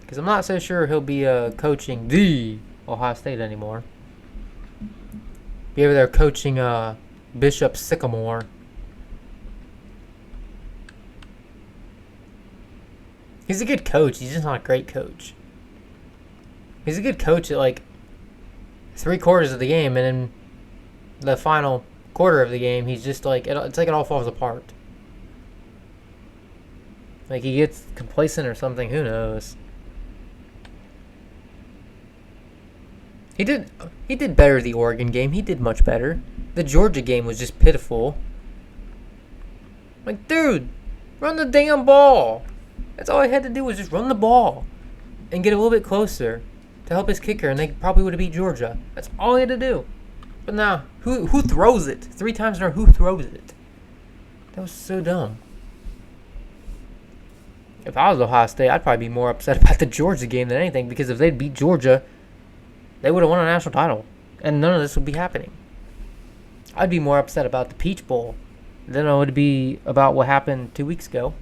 Because I'm not so sure he'll be coaching the Ohio State anymore. Be over there coaching Bishop Sycamore. He's a good coach. He's just not a great coach. He's a good coach at like 3/4 of the game, and in the final quarter of the game, he's just like it's like it all falls apart. Like he gets complacent or something. Who knows? He did better the Oregon game. He did much better. The Georgia game was just pitiful. Like, dude, run the damn ball. That's all I had to do was just run the ball and get a little bit closer to help his kicker, and they probably would have beat Georgia. That's all he had to do. But now, who throws it? 3 times in a row, who throws it? That was so dumb. If I was Ohio State, I'd probably be more upset about the Georgia game than anything, because if they'd beat Georgia, they would have won a national title, and none of this would be happening. I'd be more upset about the Peach Bowl than I would be about what happened 2 weeks ago.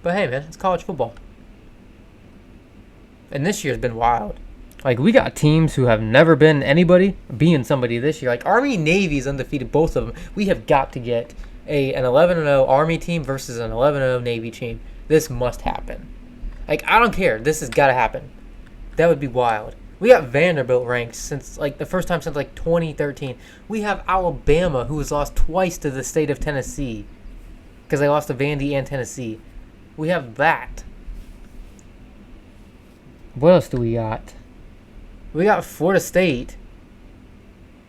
But hey, man, it's college football. And this year's been wild. Like, we got teams who have never been anybody being somebody this year. Like, Army Navy's undefeated, both of them. We have got to get an 11-0 Army team versus an 11-0 Navy team. This must happen. Like, I don't care. This has got to happen. That would be wild. We got Vanderbilt ranked since, like, the first time since, like, 2013. We have Alabama, who has lost twice to the state of Tennessee. Because they lost to Vandy and Tennessee. We have that. What else do we got? We got Florida State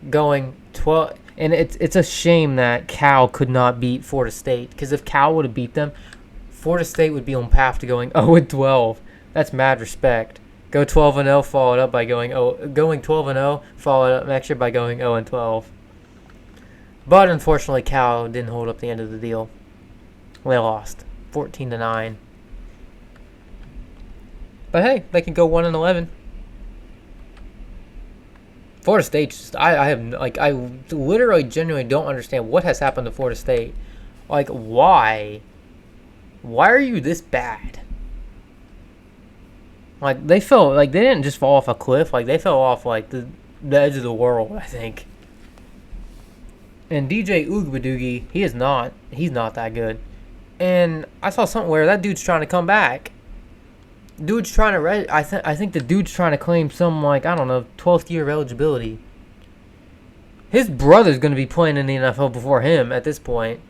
going 12. And it's a shame that Cal could not beat Florida State. Because if Cal would have beat them, Florida State would be on path to going 0-12. That's mad respect. Go 12-0, followed up by going 12-0, followed up next year by going 0-12. But unfortunately, Cal didn't hold up the end of the deal. They lost 14-9. But But hey, they can go 1-11. Florida State, just, I literally genuinely don't understand what has happened to Florida State. Like, why? Why are you this bad? Like, they didn't just fall off a cliff. Like, they fell off, like, the edge of the world, I think. And DJ Ugbadugi, he's not that good. And I saw something where that dude's trying to come back. Dude's trying to I think the dude's trying to claim some, like, I don't know, 12th year of eligibility. His brother's going to be playing in the NFL before him at this point.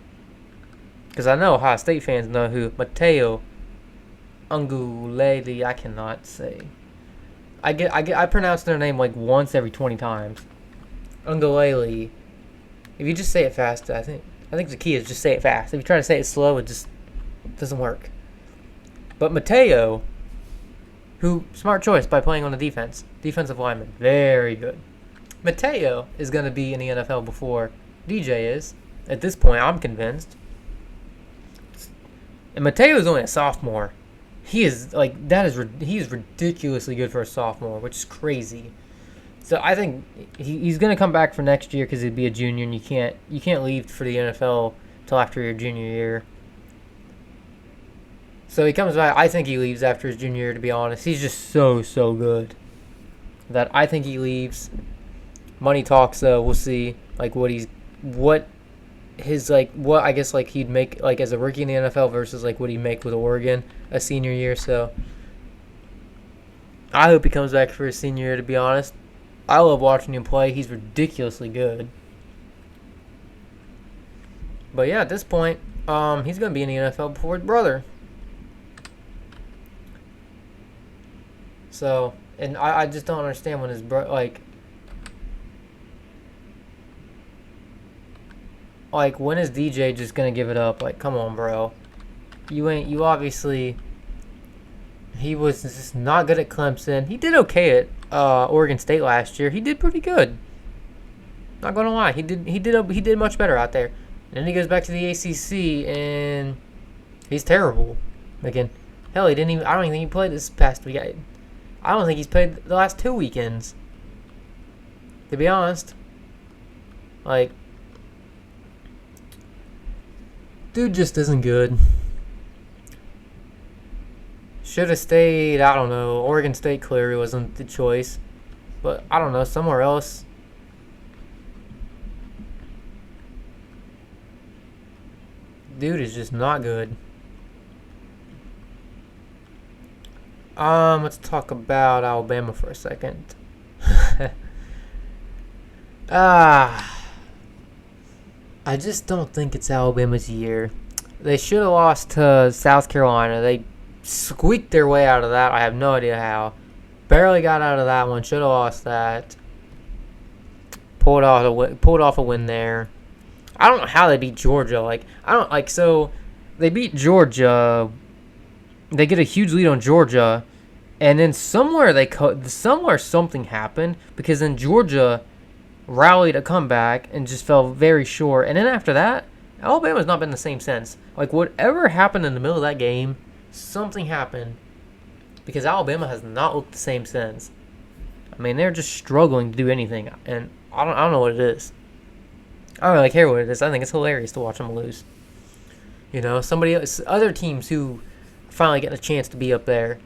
Because I know Ohio State fans know who Mateo Ungulele, I cannot say. I pronounce their name like once every 20 times. Ungulele. If you just say it fast, I think the key is just say it fast. If you try to say it slow, it just doesn't work. But Mateo, who, smart choice by playing on the defensive lineman, very good. Mateo is going to be in the NFL before DJ is. At this point, I'm convinced. And Mateo is only a sophomore. He is ridiculously good for a sophomore, which is crazy. So I think he's going to come back for next year because he'd be a junior, and you can't leave for the NFL till after your junior year. So he comes back. I think he leaves after his junior year, to be honest. He's just so good that I think he leaves. Money talks, though. We'll see what I guess like he'd make like as a rookie in the NFL versus like what he'd make with Oregon a senior year. So I hope he comes back for his senior year, to be honest. I love watching him play. He's ridiculously good. But yeah, at this point, he's gonna be in the NFL before his brother. So, and I just don't understand when his brother like when is DJ just gonna give it up? Like, come on, bro. You obviously. He was just not good at Clemson. He did okay at Oregon State last year. He did pretty good. Not gonna lie, he did much better out there. And then he goes back to the ACC and he's terrible. Again, hell, he didn't even. I don't even think he played this past week. I don't think he's played the last 2 weekends. To be honest, like, dude just isn't good. Should have stayed, I don't know. Oregon State clearly wasn't the choice. But, I don't know, somewhere else. Dude is just not good. Let's talk about Alabama for a second. I just don't think it's Alabama's year. They should have lost to South Carolina. They squeaked their way out of that. I have no idea how. Barely got out of that one. Should have lost that. Pulled off a win there. I don't know how they beat Georgia. So they beat Georgia. They get a huge lead on Georgia, and then somewhere something happened because then Georgia rallied a comeback and just fell very short. And then after that, Alabama's not been the same since. Like, whatever happened in the middle of that game, something happened because Alabama has not looked the same since. I mean, they're just struggling to do anything, and I don't know what it is. I don't really care what it is. I think it's hilarious to watch them lose. You know, other teams who are finally getting a chance to be up there.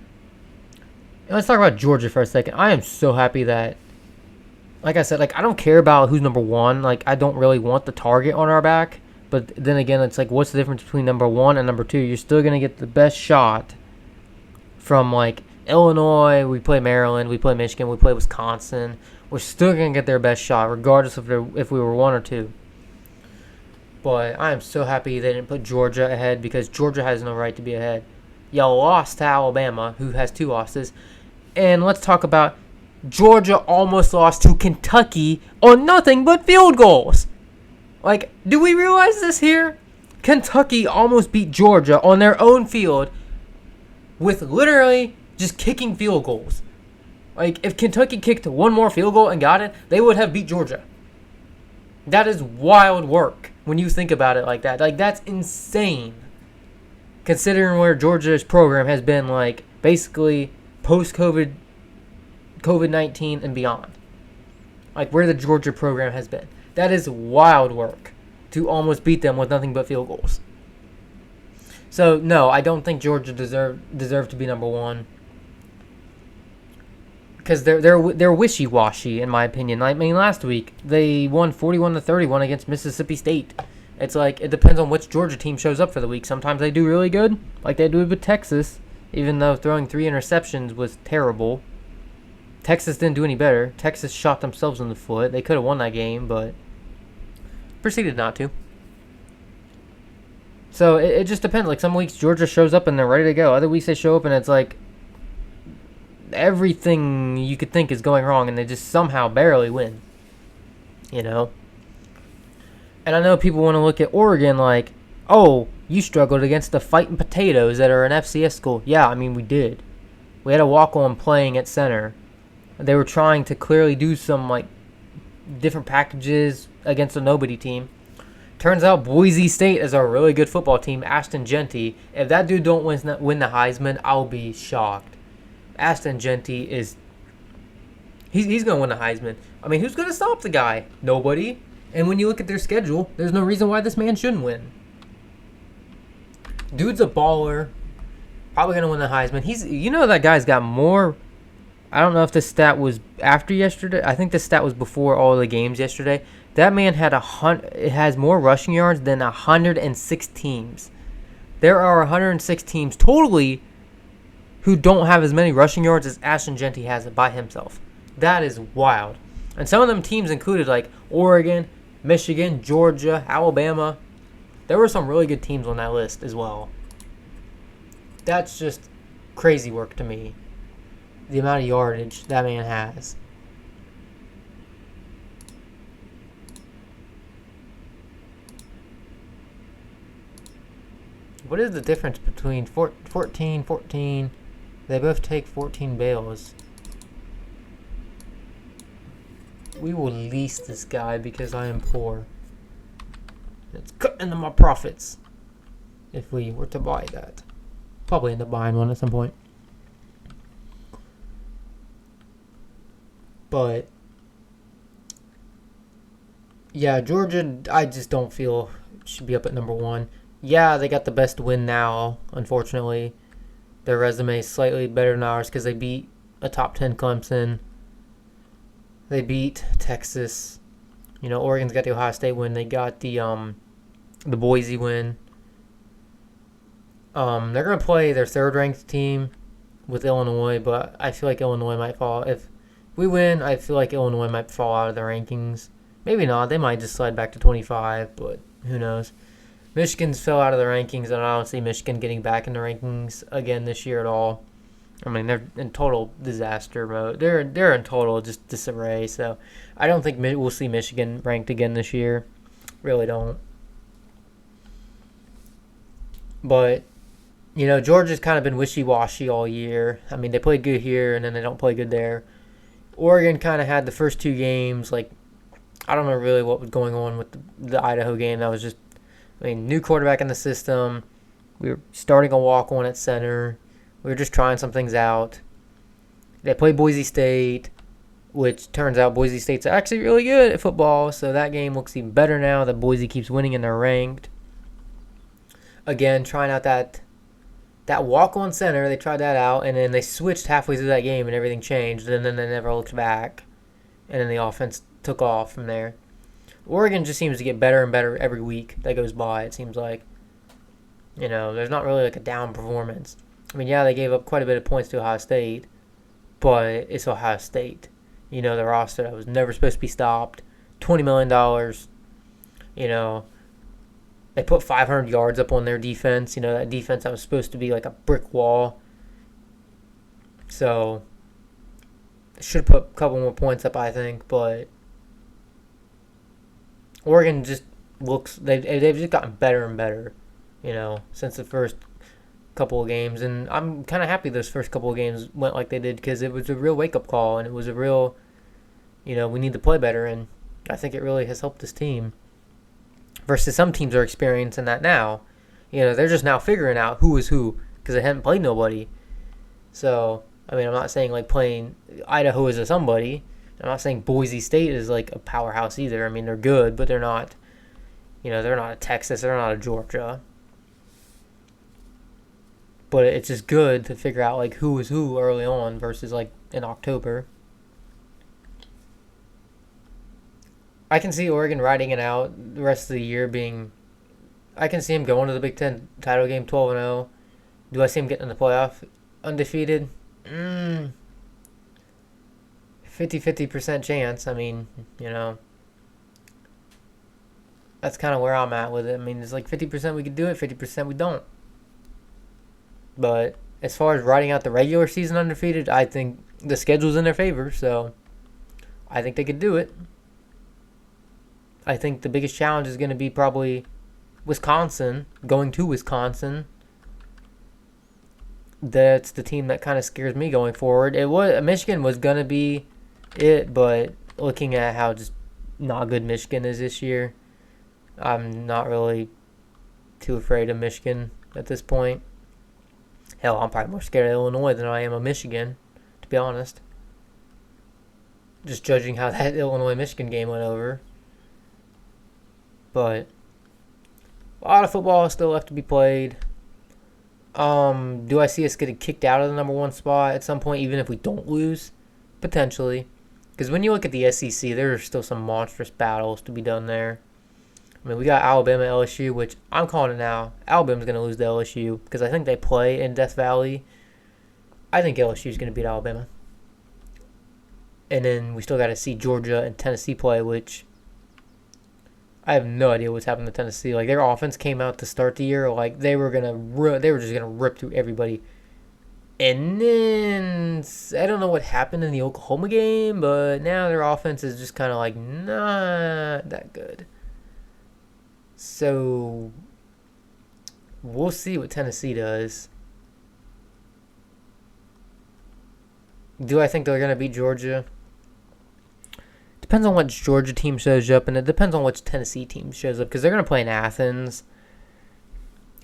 And let's talk about Georgia for a second. I am so happy that, like I said, like, I don't care about who's number one. Like, I don't really want the target on our back. But then again, it's like, what's the difference between number one and number two? You're still going to get the best shot from, like, Illinois. We play Maryland. We play Michigan. We play Wisconsin. We're still going to get their best shot, regardless of if we were 1 or 2. But I am so happy they didn't put Georgia ahead because Georgia has no right to be ahead. Y'all lost to Alabama, who has 2 losses. And let's talk about Georgia almost lost to Kentucky on nothing but field goals. Like, do we realize this here? Kentucky almost beat Georgia on their own field with literally just kicking field goals. Like, if Kentucky kicked 1 more field goal and got it, they would have beat Georgia. That is wild work when you think about it like that. Like, that's insane. Considering where Georgia's program has been, like, basically post-COVID, COVID-19 and beyond. Like where the Georgia program has been. That is wild work to almost beat them with nothing but field goals. So, no, I don't think Georgia deserve to be number one. Because they're wishy-washy, in my opinion. I mean, last week, they won 41-31 against Mississippi State. It's like, it depends on which Georgia team shows up for the week. Sometimes they do really good, like they do with Texas, even though throwing 3 interceptions was terrible. Texas didn't do any better. Texas shot themselves in the foot. They could have won that game, but proceeded not to. So it just depends. Like some weeks Georgia shows up and they're ready to go. Other weeks they show up and it's like everything you could think is going wrong and they just somehow barely win. You know? And I know people want to look at Oregon like, oh, you struggled against the fighting potatoes that are an FCS school. Yeah, I mean, we did. We had a walk-on playing at center. They were trying to clearly do some like different packages against a nobody team. Turns out Boise State is a really good football team. Ashton Genty. If that dude don't win the Heisman, I'll be shocked. Ashton Genty is... He's going to win the Heisman. I mean, who's going to stop the guy? Nobody. And when you look at their schedule, there's no reason why this man shouldn't win. Dude's a baller. Probably going to win the Heisman. That guy's got more... I don't know if the stat was after yesterday. I think the stat was before all the games yesterday. That man has more rushing yards than 106 teams. There are 106 teams totally who don't have as many rushing yards as Ashton Genty has it by himself. That is wild. And some of them teams included like Oregon, Michigan, Georgia, Alabama. There were some really good teams on that list as well. That's just crazy work to me. The amount of yardage that man has. What is the difference between 14? They both take 14 bales. We will lease this guy because I am poor. It's cut into my profits if we were to buy that. Probably end up buying one at some point. But yeah, Georgia, I just don't feel should be up at number one. Yeah, they got the best win now, unfortunately. Their resume is slightly better than ours because they beat a top 10 Clemson. They beat Texas. Oregon's got the Ohio State win. They got the Boise win. They're going to play their third-ranked team with Illinois, but I feel like Illinois might fall. If we win, I feel like Illinois might fall out of the rankings. Maybe not. They might just slide back to 25, but who knows. Michigan's fell out of the rankings, and I don't see Michigan getting back in the rankings again this year at all. I mean, they're in total disaster mode. They're in total just disarray, so I don't think we'll see Michigan ranked again this year. Really don't. But, Georgia's kind of been wishy-washy all year. I mean, they play good here, and then they don't play good there. Oregon kind of had the first 2 games, like, I don't know really what was going on with the Idaho game. That was just, new quarterback in the system. We were starting a walk-on at center. We were just trying some things out. They played Boise State, which turns out Boise State's actually really good at football, so that game looks even better now that Boise keeps winning and they're ranked. Again, trying out that walk-on center, they tried that out, and then they switched halfway through that game and everything changed, and then they never looked back. And then the offense took off from there. Oregon just seems to get better and better every week that goes by, it seems like. There's not really like a down performance. I mean, yeah, they gave up quite a bit of points to Ohio State, but it's Ohio State. The roster that was never supposed to be stopped. $20 million. They put 500 yards up on their defense. That defense that was supposed to be like a brick wall. So, they should have put a couple more points up, I think, but Oregon just looks, they've just gotten better and better, since the first couple of games. And I'm kind of happy those first couple of games went like they did because it was a real wake-up call and it was a real, we need to play better. And I think it really has helped this team versus some teams are experiencing that now. They're just now figuring out who is who because they hadn't played nobody. So I mean, I'm not saying like playing Idaho is a somebody. I'm not saying Boise State is like a powerhouse either. I mean, they're good, but they're not. They're not a Texas. They're not a Georgia. But it's just good to figure out like who is who early on versus like in October. I can see Oregon riding it out the rest of the year being. I can see him going to the Big Ten title game 12-0. Do I see him getting in the playoff undefeated? 50% chance. I mean, that's kind of where I'm at with it. I mean, it's like 50% we could do it, 50% we don't. But as far as riding out the regular season undefeated, I think the schedule's in their favor, so I think they could do it. I think the biggest challenge is going to be probably Wisconsin, going to Wisconsin. That's the team that kind of scares me going forward. Michigan was going to be it, but looking at how just not good Michigan is this year, I'm not really too afraid of Michigan at this point. Hell, I'm probably more scared of Illinois than I am of Michigan, to be honest. Just judging how that Illinois-Michigan game went over. But a lot of football still left to be played. Do I see us getting kicked out of the number one spot at some point, even if we don't lose? Potentially. Because when you look at the SEC, there are still some monstrous battles to be done there. I mean, we got Alabama, LSU, which I'm calling it now. Alabama's going to lose to LSU because I think they play in Death Valley. I think LSU is going to beat Alabama. And then we still got to see Georgia and Tennessee play, which I have no idea what's happened to Tennessee. Like, their offense came out to start the year like they were just gonna rip through everybody. And then I don't know what happened in the Oklahoma game, but now their offense is just kind of like not that good. So we'll see what Tennessee does. Do I think they're gonna beat Georgia? Depends on which Georgia team shows up, and it depends on which Tennessee team shows up, because they're going to play in Athens.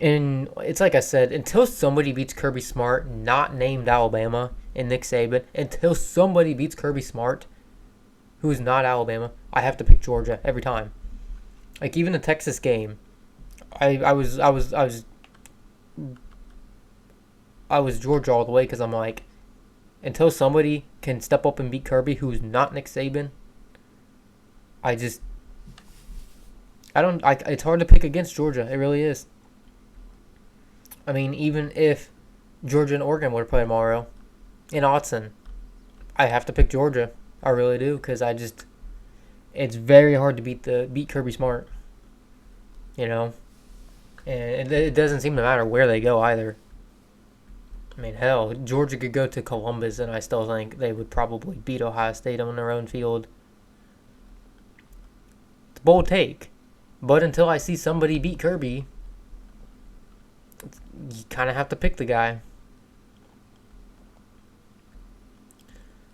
And it's like I said, until somebody beats Kirby Smart, not named Alabama, and Nick Saban, until somebody beats Kirby Smart, who is not Alabama, I have to pick Georgia every time. Like, even the Texas game, I was Georgia all the way, because I'm like, until somebody can step up and beat Kirby, who's not Nick Saban, it's hard to pick against Georgia. It really is. I mean, even if Georgia and Oregon were to play tomorrow in Autzen, I have to pick Georgia. I really do, because it's very hard to beat Kirby Smart. And it doesn't seem to matter where they go either. I mean, hell, Georgia could go to Columbus, and I still think they would probably beat Ohio State on their own field. Bold take, but until I see somebody beat Kirby, you kind of have to pick the guy.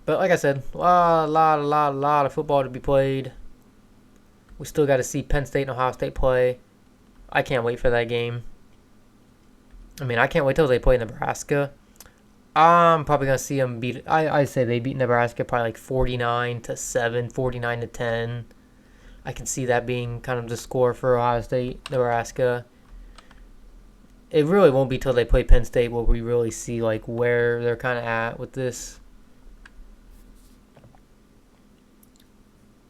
But like I said, a lot of football to be played. We still got to see Penn State and Ohio State play. I can't wait for that game. I mean, I can't wait till they play Nebraska. I'm probably gonna see them beat. I say they beat Nebraska probably like 49-7, 49-10. I can see that being kind of the score for Ohio State, Nebraska. It really won't be till they play Penn State where we really see like where they're kind of at with this.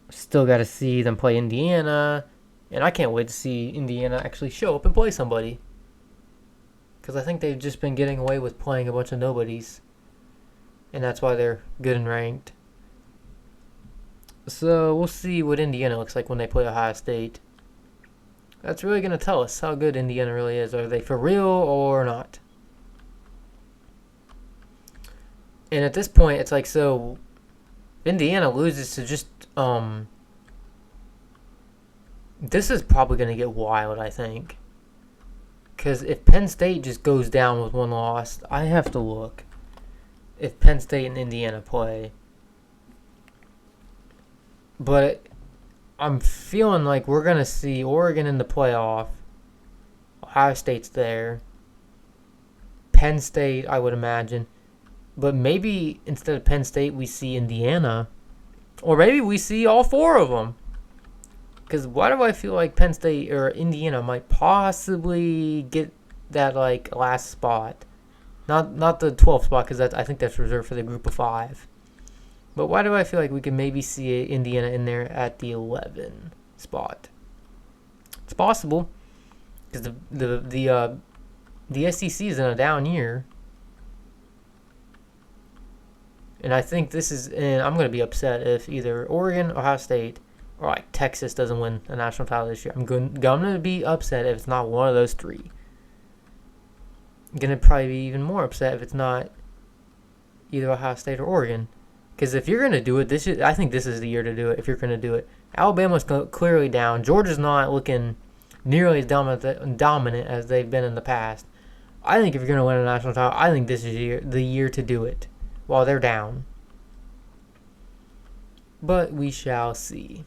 Still got to see them play Indiana, and I can't wait to see Indiana actually show up and play somebody. Because I think they've just been getting away with playing a bunch of nobodies, and that's why they're good and ranked. So we'll see what Indiana looks like when they play Ohio State. That's really going to tell us how good Indiana really is. Are they for real or not? And at this point, it's like, so Indiana loses to just, this is probably going to get wild, I think. Because if Penn State just goes down with one loss, I have to look. If Penn State and Indiana play. But I'm feeling like we're going to see Oregon in the playoff. Ohio State's there. Penn State, I would imagine. But maybe instead of Penn State, we see Indiana. Or maybe we see all four of them. Because why do I feel like Penn State or Indiana might possibly get that like last spot? Not the 12th spot, because I think that's reserved for the group of 5. But why do I feel like we could maybe see Indiana in there at the 11 spot? It's possible, because the SEC is in a down year, and I think and I'm gonna be upset if either Oregon, Ohio State, or like Texas doesn't win a national title this year. I'm gonna be upset if it's not one of those 3. I'm gonna probably be even more upset if it's not either Ohio State or Oregon. Because if you're going to do it, I think this is the year to do it if you're going to do it. Alabama's clearly down. Georgia's not looking nearly as dominant as they've been in the past. I think if you're going to win a national title, I think this is the year to do it while they're down. But we shall see.